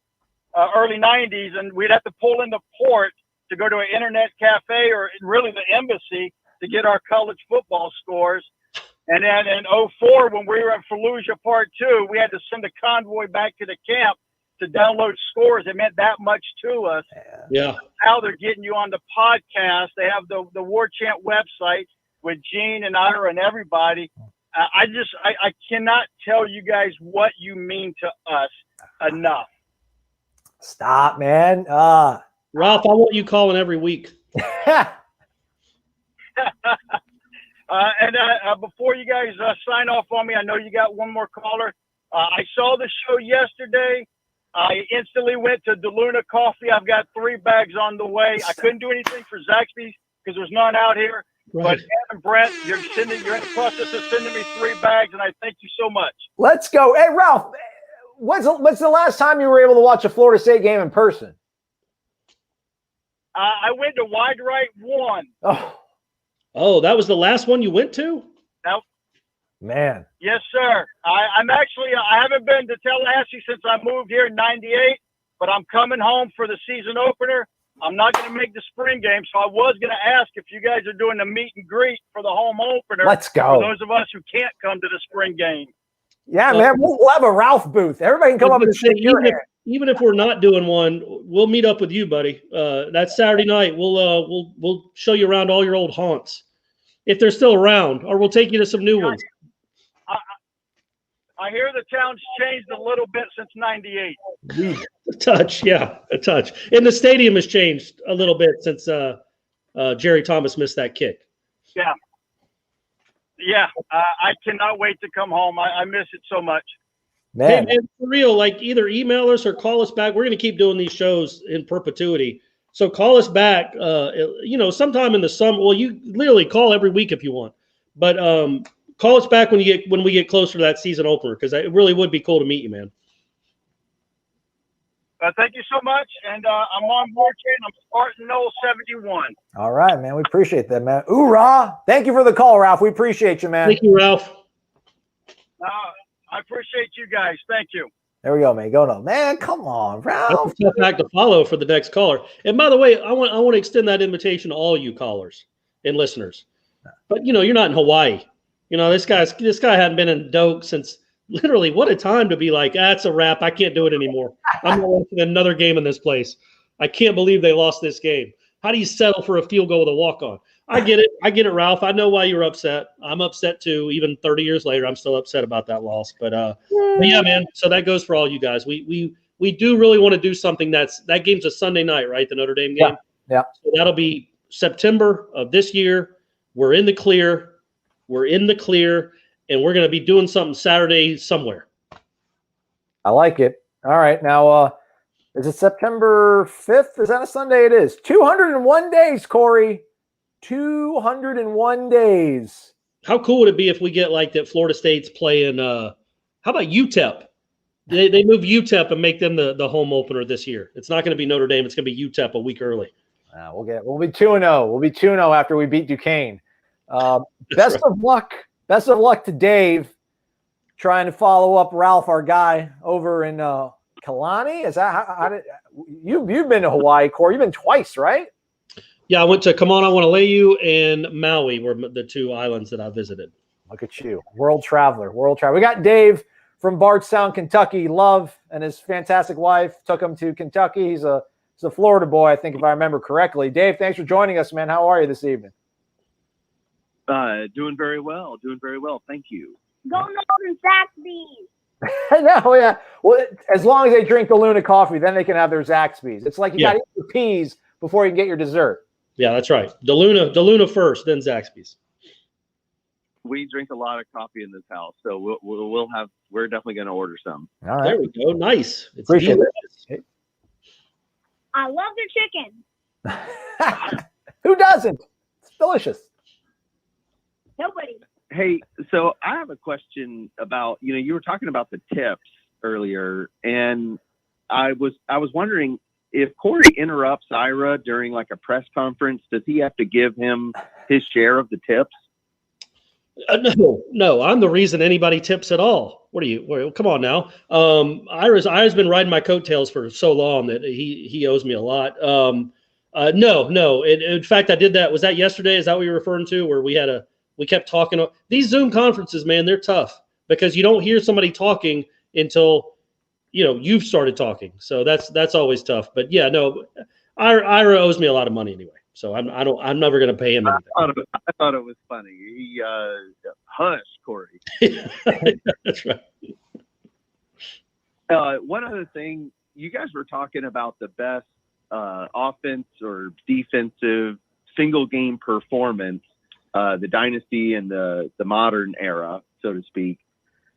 early 90s, and we'd have to pull in the port to go to an internet cafe or really the embassy to get our college football scores. And then in 2004, when we were at Fallujah Part 2, we had to send a convoy back to the camp to download scores. It meant that much to us. Yeah. Now they're getting you on the podcast. They have the Warchant website with Gene and Ira and everybody. I cannot tell you guys what you mean to us enough. Stop, man. Ralph, I want you calling every week. And before you guys sign off on me, I know you got one more caller. I saw the show yesterday. I instantly went to DeLuna Coffee. I've got 3 bags on the way. I couldn't do anything for Zaxby's because there's none out here. Right. But Adam Brent, you're in the process of sending me 3 bags, and I thank you so much. Let's go. Hey, Ralph, when's the last time you were able to watch a Florida State game in person? I went to Wide Right 1. Oh, that was the last one you went to? Nope. Man. Yes, sir. I haven't been to Tallahassee since I moved here in 98, but I'm coming home for the season opener. I'm not going to make the spring game, so I was going to ask if you guys are doing the meet and greet for the home opener. Let's go. For those of us who can't come to the spring game. Yeah, man, we'll have a Ralph booth. Everybody can come up and shake your hand. Even if we're not doing one, we'll meet up with you, buddy. That's Saturday night. We'll show you around all your old haunts. if they're still around, or we'll take you to some new ones. I hear the town's changed a little bit since '98. A touch, yeah, a touch. And the stadium has changed a little bit since Jerry Thomas missed that kick. Yeah. Yeah, I cannot wait to come home. I miss it so much. Man. Hey, man, for real, like either email us or call us back. We're going to keep doing these shows in perpetuity. So call us back, sometime in the summer. Well, you literally call every week if you want. But call us back when we get closer to that season opener, because it really would be cool to meet you, man. Thank you so much. And I'm on Warchant. I'm Spartan Noles 71. All right, man. We appreciate that, man. Hoorah. Thank you for the call, Ralph. We appreciate you, man. Thank you, Ralph. I appreciate you guys. Thank you. There we go, man. Go no, man. Come on, Ralph. That's a tough act to follow for the next caller. And by the way, I want to extend that invitation to all you callers and listeners. But you're not in Hawaii. This guy hadn't been in Doak since literally. What a time to be like, that's a wrap. I can't do it anymore. I'm not watching another game in this place. I can't believe they lost this game. How do you settle for a field goal with a walk-on? I get it, Ralph. I know why you're upset. I'm upset too. Even 30 years later, I'm still upset about that loss. But yeah, man. So that goes for all you guys. We do really want to do something. That game's a Sunday night, right? The Notre Dame game. Yeah. So that'll be September of this year. We're in the clear. And we're going to be doing something Saturday somewhere. I like it. All right. Now, is it September 5th? Is that a Sunday? It is. 201 days, Corey. 201 days. How cool would it be if we get like that Florida State's playing how about UTEP? They move UTEP and make them the home opener this year. It's not going to be Notre Dame. It's going to be UTEP a week early. We'll be 2-0. We'll be 2-0 after we beat Duquesne. Best of luck. Best of luck to Dave trying to follow up Ralph, our guy over in Kalani. Is that how did you've been to Hawaii, Corey? You've been twice, right? Yeah, I went to Come On, I Want to Lay You, and Maui were the two islands that I visited. Look at you. World traveler. We got Dave from Bardstown, Kentucky. Love and his fantastic wife took him to Kentucky. He's a Florida boy, I think, if I remember correctly. Dave, thanks for joining us, man. How are you this evening? Doing very well. Thank you. Go Northern Zaxby's. I know, yeah. Well, as long as they drink the Luna coffee, then they can have their Zaxby's. It's like you got to eat your peas before you can get your dessert. Yeah, that's right. DeLuna first, then Zaxby's. We drink a lot of coffee in this house, so we're definitely going to order some. All right. There we go. Nice. It's appreciate it. I love their chicken. Who doesn't? It's delicious. Nobody. Hey, so I have a question about, you were talking about the tips earlier, and I was wondering if Corey interrupts Ira during like a press conference, does he have to give him his share of the tips? No, I'm the reason anybody tips at all. Come on now. Ira's been riding my coattails for so long that he owes me a lot. No. In fact, I did that. Was that yesterday? Is that what you're referring to? Where we kept talking. These Zoom conferences, man, they're tough because you don't hear somebody talking until you've started talking. So that's always tough. But yeah, no, Ira owes me a lot of money anyway. So I'm never going to pay him anything. I thought it was funny. He hush, Corey. That's right. One other thing, you guys were talking about the best offense or defensive single game performance, the dynasty and the modern era, so to speak.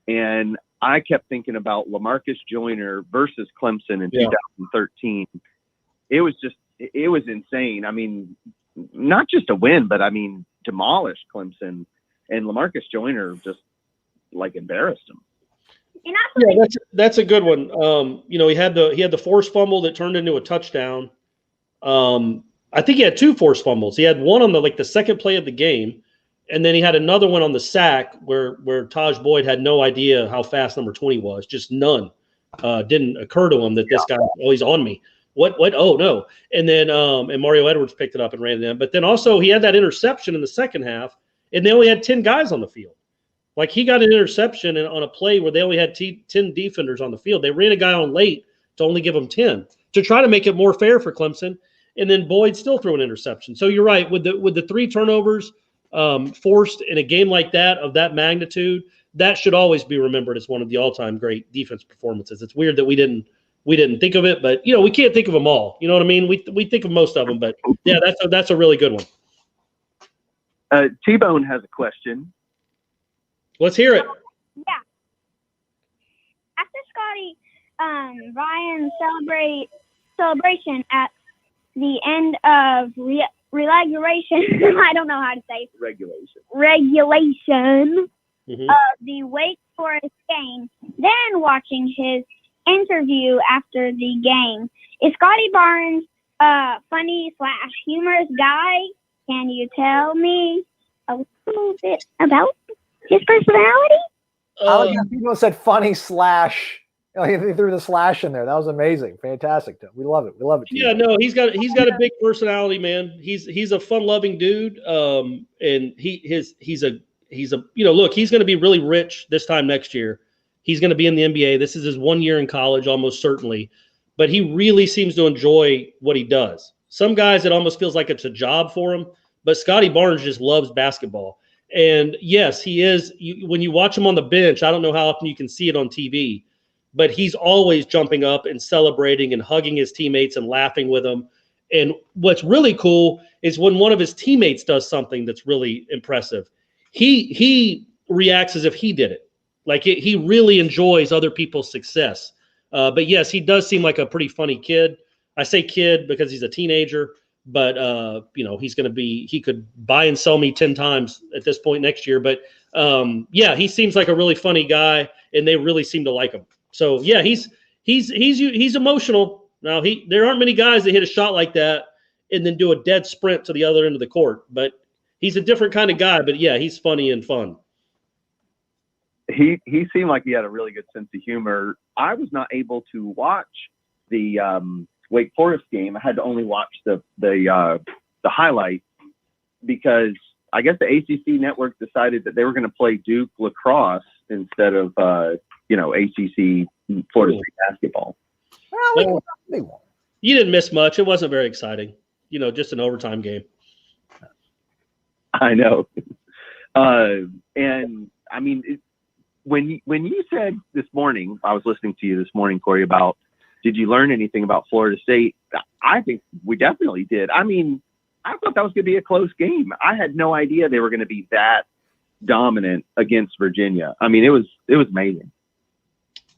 And I kept thinking about LaMarcus Joyner versus Clemson in 2013. It was insane. I mean, not just a win, but I mean, demolished Clemson, and LaMarcus Joyner just like embarrassed him. Yeah, that's a good one. He had the forced fumble that turned into a touchdown. I think he had two forced fumbles. He had one on the second play of the game, and then he had another one on the sack where Taj Boyd had no idea how fast number 20 was. Just none. Didn't occur to him that this guy, he's on me. What? Oh no. And then and Mario Edwards picked it up and ran it in. But then also he had that interception in the second half, and they only had 10 guys on the field. Like he got an interception on a play where they only had 10 defenders on the field. They ran a guy on late to only give him 10 to try to make it more fair for Clemson. And then Boyd still threw an interception. So you're right with the 3 turnovers. forced in a game like that of that magnitude, that should always be remembered as one of the all-time great defense performances. It's weird that we didn't think of it, but we can't think of them all. You know what I mean? We think of most of them, but yeah, that's a really good one. T-Bone has a question. Let's hear it. Yeah. After Scotty Ryan's celebration at the end of regulation, I don't know how to say regulation of the Wake Forest game, then watching his interview after the game. Is Scotty Barnes a funny / humorous guy? Can you tell me a little bit about his personality? I like that people said funny / they threw the slash in there. That was amazing. Fantastic. We love it. We love it. Yeah, no, he's got a big personality, man. He's a fun-loving dude. And he's a look, he's going to be really rich this time next year. He's going to be in the NBA. This is his 1 year in college, almost certainly. But he really seems to enjoy what he does. Some guys, it almost feels like it's a job for him. But Scotty Barnes just loves basketball. And yes, he is. When you watch him on the bench, I don't know how often you can see it on TV, but he's always jumping up and celebrating and hugging his teammates and laughing with them. And what's really cool is when one of his teammates does something that's really impressive, he reacts as if he did it. Like he really enjoys other people's success. But yes, he does seem like a pretty funny kid. I say kid because he's a teenager, but he could buy and sell me 10 times at this point next year. But yeah, he seems like a really funny guy, and they really seem to like him. So yeah, he's emotional. Now there aren't many guys that hit a shot like that and then do a dead sprint to the other end of the court. But he's a different kind of guy. But yeah, he's funny and fun. He seemed like he had a really good sense of humor. I was not able to watch the Wake Forest game. I had to only watch the highlight because I guess the ACC network decided that they were going to play Duke lacrosse instead of ACC Florida State basketball. Well, you didn't miss much. It wasn't very exciting. Just an overtime game. I know. And I mean, when you said this morning, I was listening to you this morning, Corey, about did you learn anything about Florida State? I think we definitely did. I mean, I thought that was going to be a close game. I had no idea they were going to be that dominant against Virginia. I mean, it was amazing.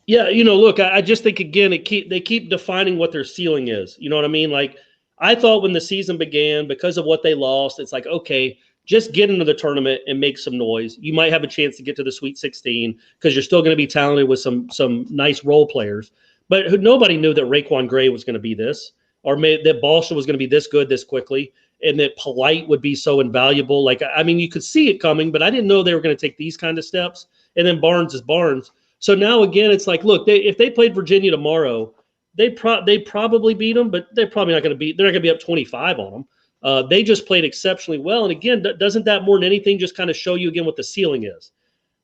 Yeah, look, I just think, again, they keep defining what their ceiling is. You know what I mean? Like, I thought when the season began, because of what they lost, it's like, okay, just get into the tournament and make some noise. You might have a chance to get to the Sweet 16 because you're still going to be talented with some nice role players. But nobody knew that Raekwon Gray was going to be this, or that Balsa was going to be this good this quickly, and that Polite would be so invaluable. Like, I mean, you could see it coming, but I didn't know they were going to take these kind of steps. And then Barnes is Barnes. So now, again, it's like, look, if they played Virginia tomorrow, they probably beat them, but they're probably not going to they're not going to be up 25 on them. They just played exceptionally well. And again, doesn't that more than anything just kind of show you again what the ceiling is?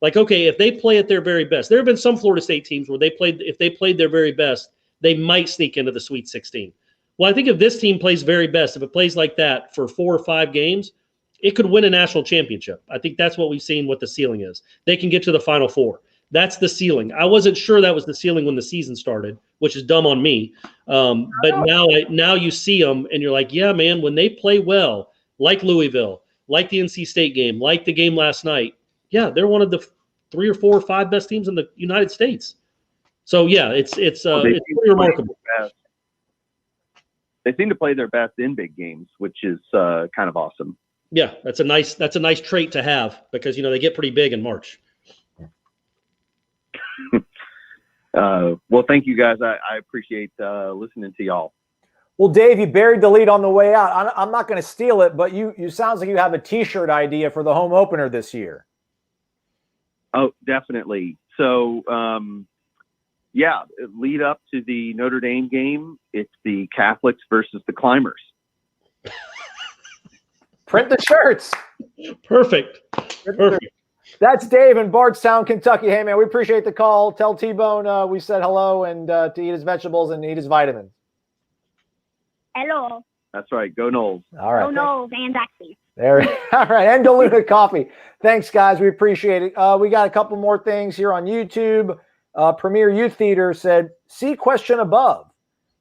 Like, okay, if they play at their very best, there have been some Florida State teams where if they played their very best, they might sneak into the Sweet 16. Well, I think if this team plays very best, if it plays like that for 4 or 5 games, it could win a national championship. I think that's what we've seen what the ceiling is. They can get to the Final Four. That's the ceiling. I wasn't sure that was the ceiling when the season started, which is dumb on me. But now you see them and you're like, yeah, man, when they play well, like Louisville, like the NC State game, like the game last night, yeah, they're one of the 3 or 4 or 5 best teams in the United States. So yeah, it's pretty remarkable. They seem to play their best in big games, which is kind of awesome. Yeah, that's a nice trait to have because they get pretty big in March. Well, thank you guys. I appreciate listening to y'all. Well, Dave, you buried the lead on the way out. I'm not going to steal it, but you sounds like you have a T-shirt idea for the home opener this year. Oh, definitely. So, yeah, lead up to the Notre Dame game. It's the Catholics versus the Climbers. Print the shirts. Perfect. That's Dave in Bardstown, Kentucky. Hey, man, we appreciate the call. Tell T-Bone we said hello and to eat his vegetables and eat his vitamins. Hello. That's right. Go Noles. All right. Oh, no, and Dynasty. There. All right. And DeLuna Coffee. Thanks, guys. We appreciate it. We got a couple more things here on YouTube. Premier Youth Theater said, see question above.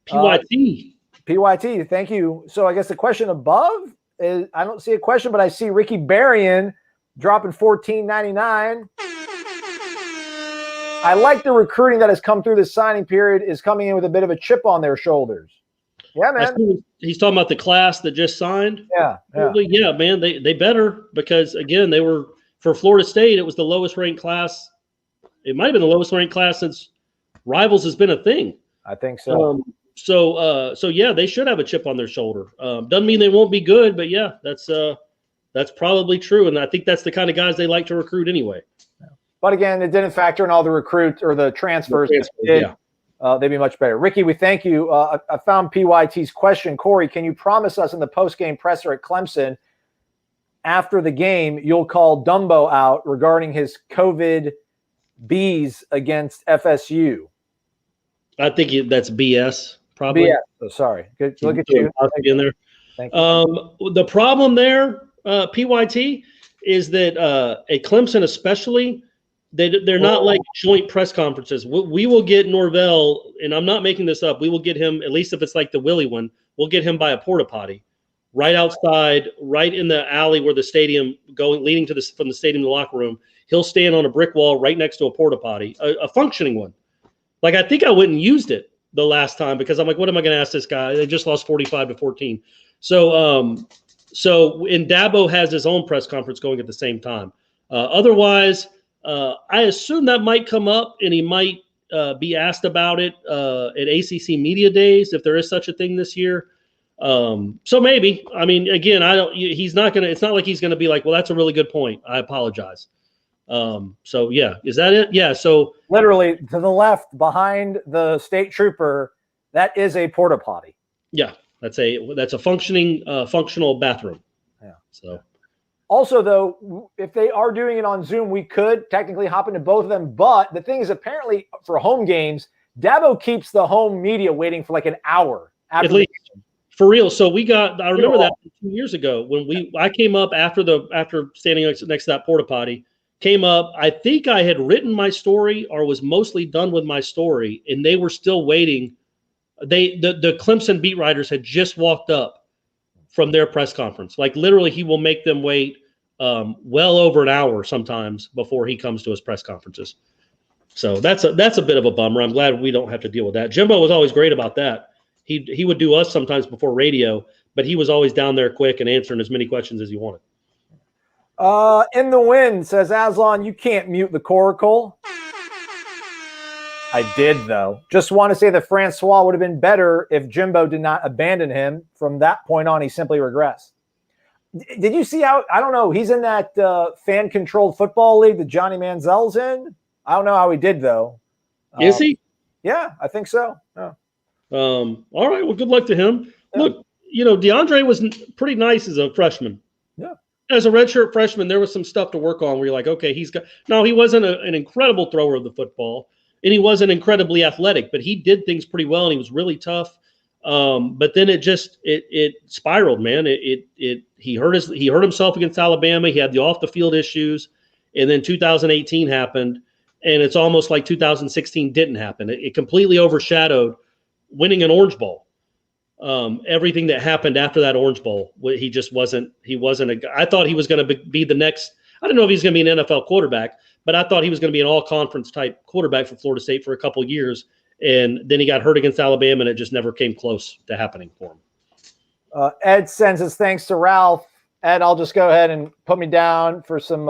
PYT. PYT. Thank you. So I guess the question above is, I don't see a question, but I see Ricky Berrien dropping $14.99. I like the recruiting that has come through this signing period is coming in with a bit of a chip on their shoulders. Yeah, man. He's talking about the class that just signed. Yeah. Yeah, man. They better, because again, they were, for Florida State, it was the lowest ranked class. It might have been the lowest ranked class since Rivals has been a thing. I think so. So yeah, they should have a chip on their shoulder. Doesn't mean they won't be good, but yeah, that's probably true. And I think that's the kind of guys they like to recruit anyway. But again, it didn't factor in all the recruits or the transfers. Yeah. They'd be much better. Ricky, we thank you. I found PYT's question. Corey, can you promise us in the post-game presser at Clemson, after the game, you'll call Dumbo out regarding his COVID B's against FSU? I think that's BS, probably. BS. Oh, sorry. Good. Look at you. In there. Thank you. The problem there, PYT, is that at Clemson especially, they're not like joint press conferences. We will get Norvell, and I'm not making this up, we will get him, at least if it's like the Willie one, we'll get him by a porta potty right outside, right in the alley where the stadium leading to from the stadium to the locker room. He'll stand on a brick wall right next to a porta potty, a functioning one. Like, I think I went and used it the last time because I'm like, what am I going to ask this guy? They just lost 45-14. So Dabo has his own press conference going at the same time. Otherwise, I assume that might come up, and he might be asked about it at ACC Media Days if there is such a thing this year. So maybe. I mean, again, he's not gonna. It's not like he's gonna be like, well, that's a really good point. I apologize. So yeah, is that it? Yeah. So literally to the left behind the state trooper, that is a porta potty. Yeah, that's a functional bathroom. Yeah. So. Also, though, if they are doing it on Zoom, we could technically hop into both of them. But the thing is, apparently for home games, Dabo keeps the home media waiting for like an hour. At least. For real. So I remember that 2 years ago when I came up after standing next to that porta potty, came up. I think I had written my story or was mostly done with my story, and they were still waiting. The Clemson beat writers had just walked up from their press conference. Like literally, he will make them wait well over an hour sometimes before he comes to his press conferences. So that's a bit of a bummer. I'm glad we don't have to deal with that. Jimbo was always great about that. He would do us sometimes before radio, but he was always down there quick and answering as many questions as he wanted. In the wind says Aslan, you can't mute the coracle. I did, though. Just want to say that Francois would have been better if Jimbo did not abandon him. From that point on, he simply regressed. Did you see how, I don't know, he's in that fan-controlled football league that Johnny Manziel's in? I don't know how he did, though. Is he? Yeah, I think so. Yeah. All right, well, good luck to him. Yeah. Look, DeAndre was pretty nice as a freshman. Yeah. As a redshirt freshman, there was some stuff to work on where you're like, okay, he wasn't an incredible thrower of the football, and he wasn't incredibly athletic, but he did things pretty well, and he was really tough. But then it spiraled, man. He hurt himself against Alabama. He had the off the field issues, and then 2018 happened, and it's almost like 2016 didn't happen. It completely overshadowed winning an Orange Bowl. Everything that happened after that Orange Bowl, he wasn't I thought he was going to be the next. I don't know if he's going to be an NFL quarterback, but I thought he was going to be an all-conference type quarterback for Florida State for a couple of years. And then he got hurt against Alabama, and it just never came close to happening for him. Ed sends his thanks to Ralph. Ed, I'll just go ahead and put me down for some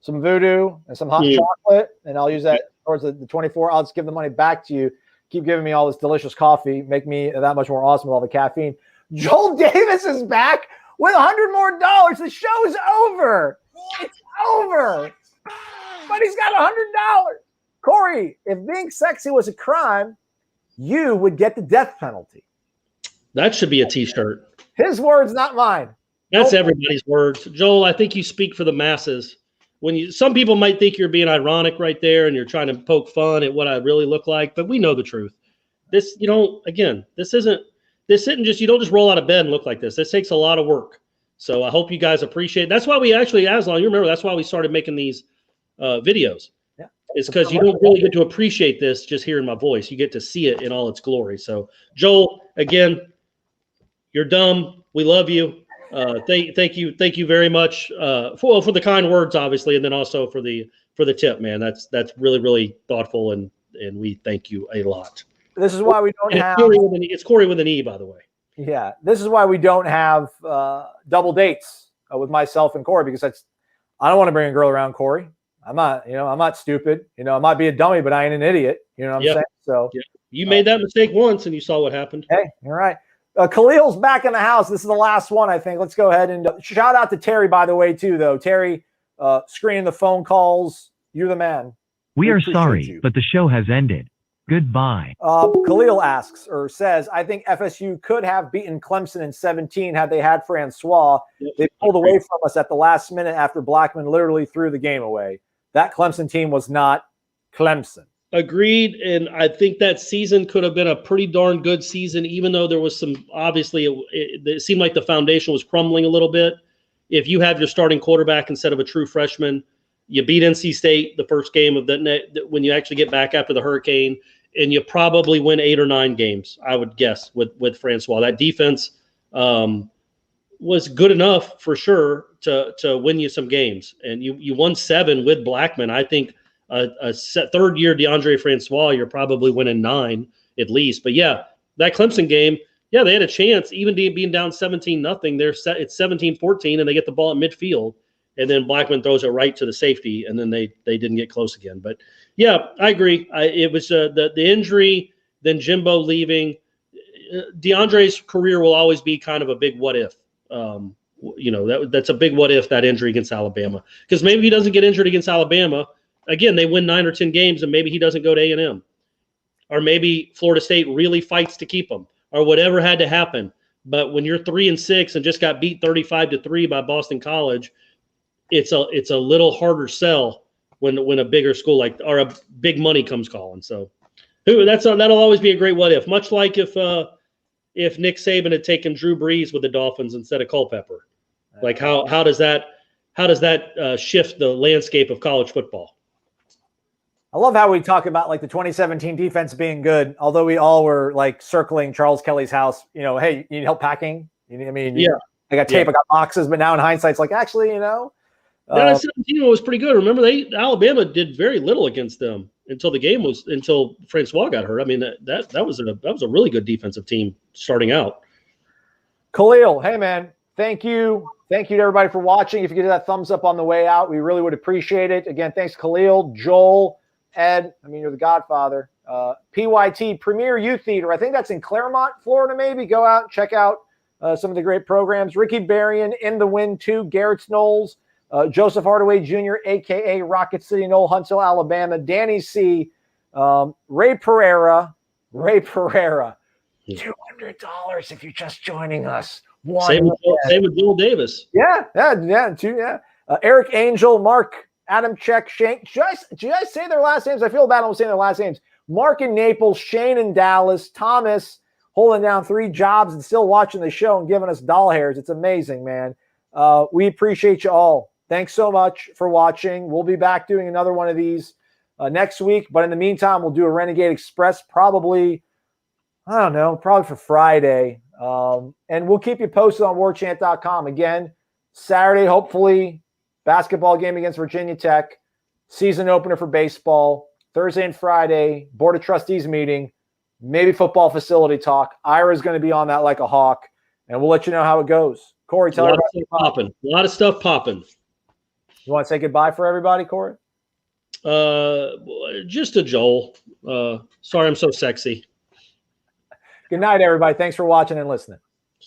voodoo and some hot chocolate, and I'll use that towards the 24. I'll just give the money back to you. Keep giving me all this delicious coffee. Make me that much more awesome with all the caffeine. Joel Davis is back with $100 more. The show's over. It's over. But he's got $100. Corey, if being sexy was a crime, you would get the death penalty. That should be a T-shirt. His words, not mine. That's everybody's words. Joel, I think you speak for the masses. Some people might think you're being ironic right there and you're trying to poke fun at what I really look like, but we know the truth. This isn't you don't just roll out of bed and look like this. This takes a lot of work. So I hope you guys appreciate it. That's why we actually, Aslan, you remember, that's why we started making these videos. Yeah. It's because you don't really get to appreciate this just hearing my voice. You get to see it in all its glory. So, Joel, again, you're dumb. We love you. Thank you very much for the kind words, obviously, and then also for the tip, man. That's really, really thoughtful, and we thank you a lot. This is why we don't have. It's Corey with an E, by the way. Yeah, this is why we don't have double dates with myself and Corey, because I don't want to bring a girl around Corey. I'm not stupid. I might be a dummy, but I ain't an idiot. You know what I'm saying? So you made that mistake once, and you saw what happened. Hey, you're right. Khalil's back in the house. This is the last one, I think. Let's go ahead and shout out to Terry, by the way, too, though. Terry, screening the phone calls. You're the man. We are sorry, but the show has ended. Goodbye. Khalil asks or says, I think FSU could have beaten Clemson in 17 had they had Francois. They pulled away from us at the last minute after Blackman literally threw the game away. That Clemson team was not Clemson. Agreed, and I think that season could have been a pretty darn good season, even though there was some, obviously, it seemed like the foundation was crumbling a little bit. If you have your starting quarterback instead of a true freshman, you beat NC State the first game of when you actually get back after the hurricane, and you probably win 8 or 9 games, I would guess, with Francois. That defense was good enough for sure to win you some games, and you won 7 with Blackman. I think a third year DeAndre Francois, you're probably winning 9 at least. But yeah, that Clemson game, yeah, they had a chance, even being down 17-0. It's 17-14, and they get the ball at midfield, and then Blackman throws it right to the safety, and then they didn't get close again. But yeah, I agree. It was the injury, then Jimbo leaving. DeAndre's career will always be kind of a big what if. That's a big what if, that injury against Alabama, because maybe he doesn't get injured against Alabama. Again, they win 9 or 10 games, and maybe he doesn't go to A&M, or maybe Florida State really fights to keep him, or whatever had to happen. But when you're 3-6 and just got beat 35-3 by Boston College, it's a little harder sell when a bigger school or a big money comes calling. So that'll always be a great what if. Much like if Nick Saban had taken Drew Brees with the Dolphins instead of Culpepper, like how does that shift the landscape of college football? I love how we talk about like the 2017 defense being good, although we all were like circling Charles Kelly's house. Hey, you need help packing? I got tape, I got boxes, but now in hindsight, it's like, actually, That 17 was pretty good. Remember, Alabama did very little against them until Francois got hurt. I mean, that was a really good defensive team starting out. Khalil, hey man, thank you to everybody for watching. If you could do that thumbs up on the way out, we really would appreciate it. Again, thanks Khalil, Joel, Ed. I mean, you're the godfather. PYT Premier Youth Theater. I think that's in Claremont, Florida. Maybe go out and check out some of the great programs. Ricky Berrien in the win too. Garrett's Noles. Joseph Hardaway Jr., a.k.a. Rocket City, Knoll, Huntsville, Alabama. Danny C., Ray Pereira, $200 if you're just joining us. Same with Bill Davis. Yeah. Eric Angel, Mark, Adam Check, Shane. Should I say their last names? I feel bad almost saying their last names. Mark in Naples, Shane in Dallas, Thomas holding down 3 jobs and still watching the show and giving us doll hairs. It's amazing, man. We appreciate you all. Thanks so much for watching. We'll be back doing another one of these next week. But in the meantime, we'll do a Renegade Express probably for Friday. And we'll keep you posted on warchant.com. Again, Saturday, hopefully, basketball game against Virginia Tech, season opener for baseball. Thursday and Friday, Board of Trustees meeting, maybe football facility talk. Ira's going to be on that like a hawk, and we'll let you know how it goes. Corey, tell everybody. A lot of stuff popping. You want to say goodbye for everybody, Corey? Just to Joel. Sorry I'm so sexy. Good night, everybody. Thanks for watching and listening.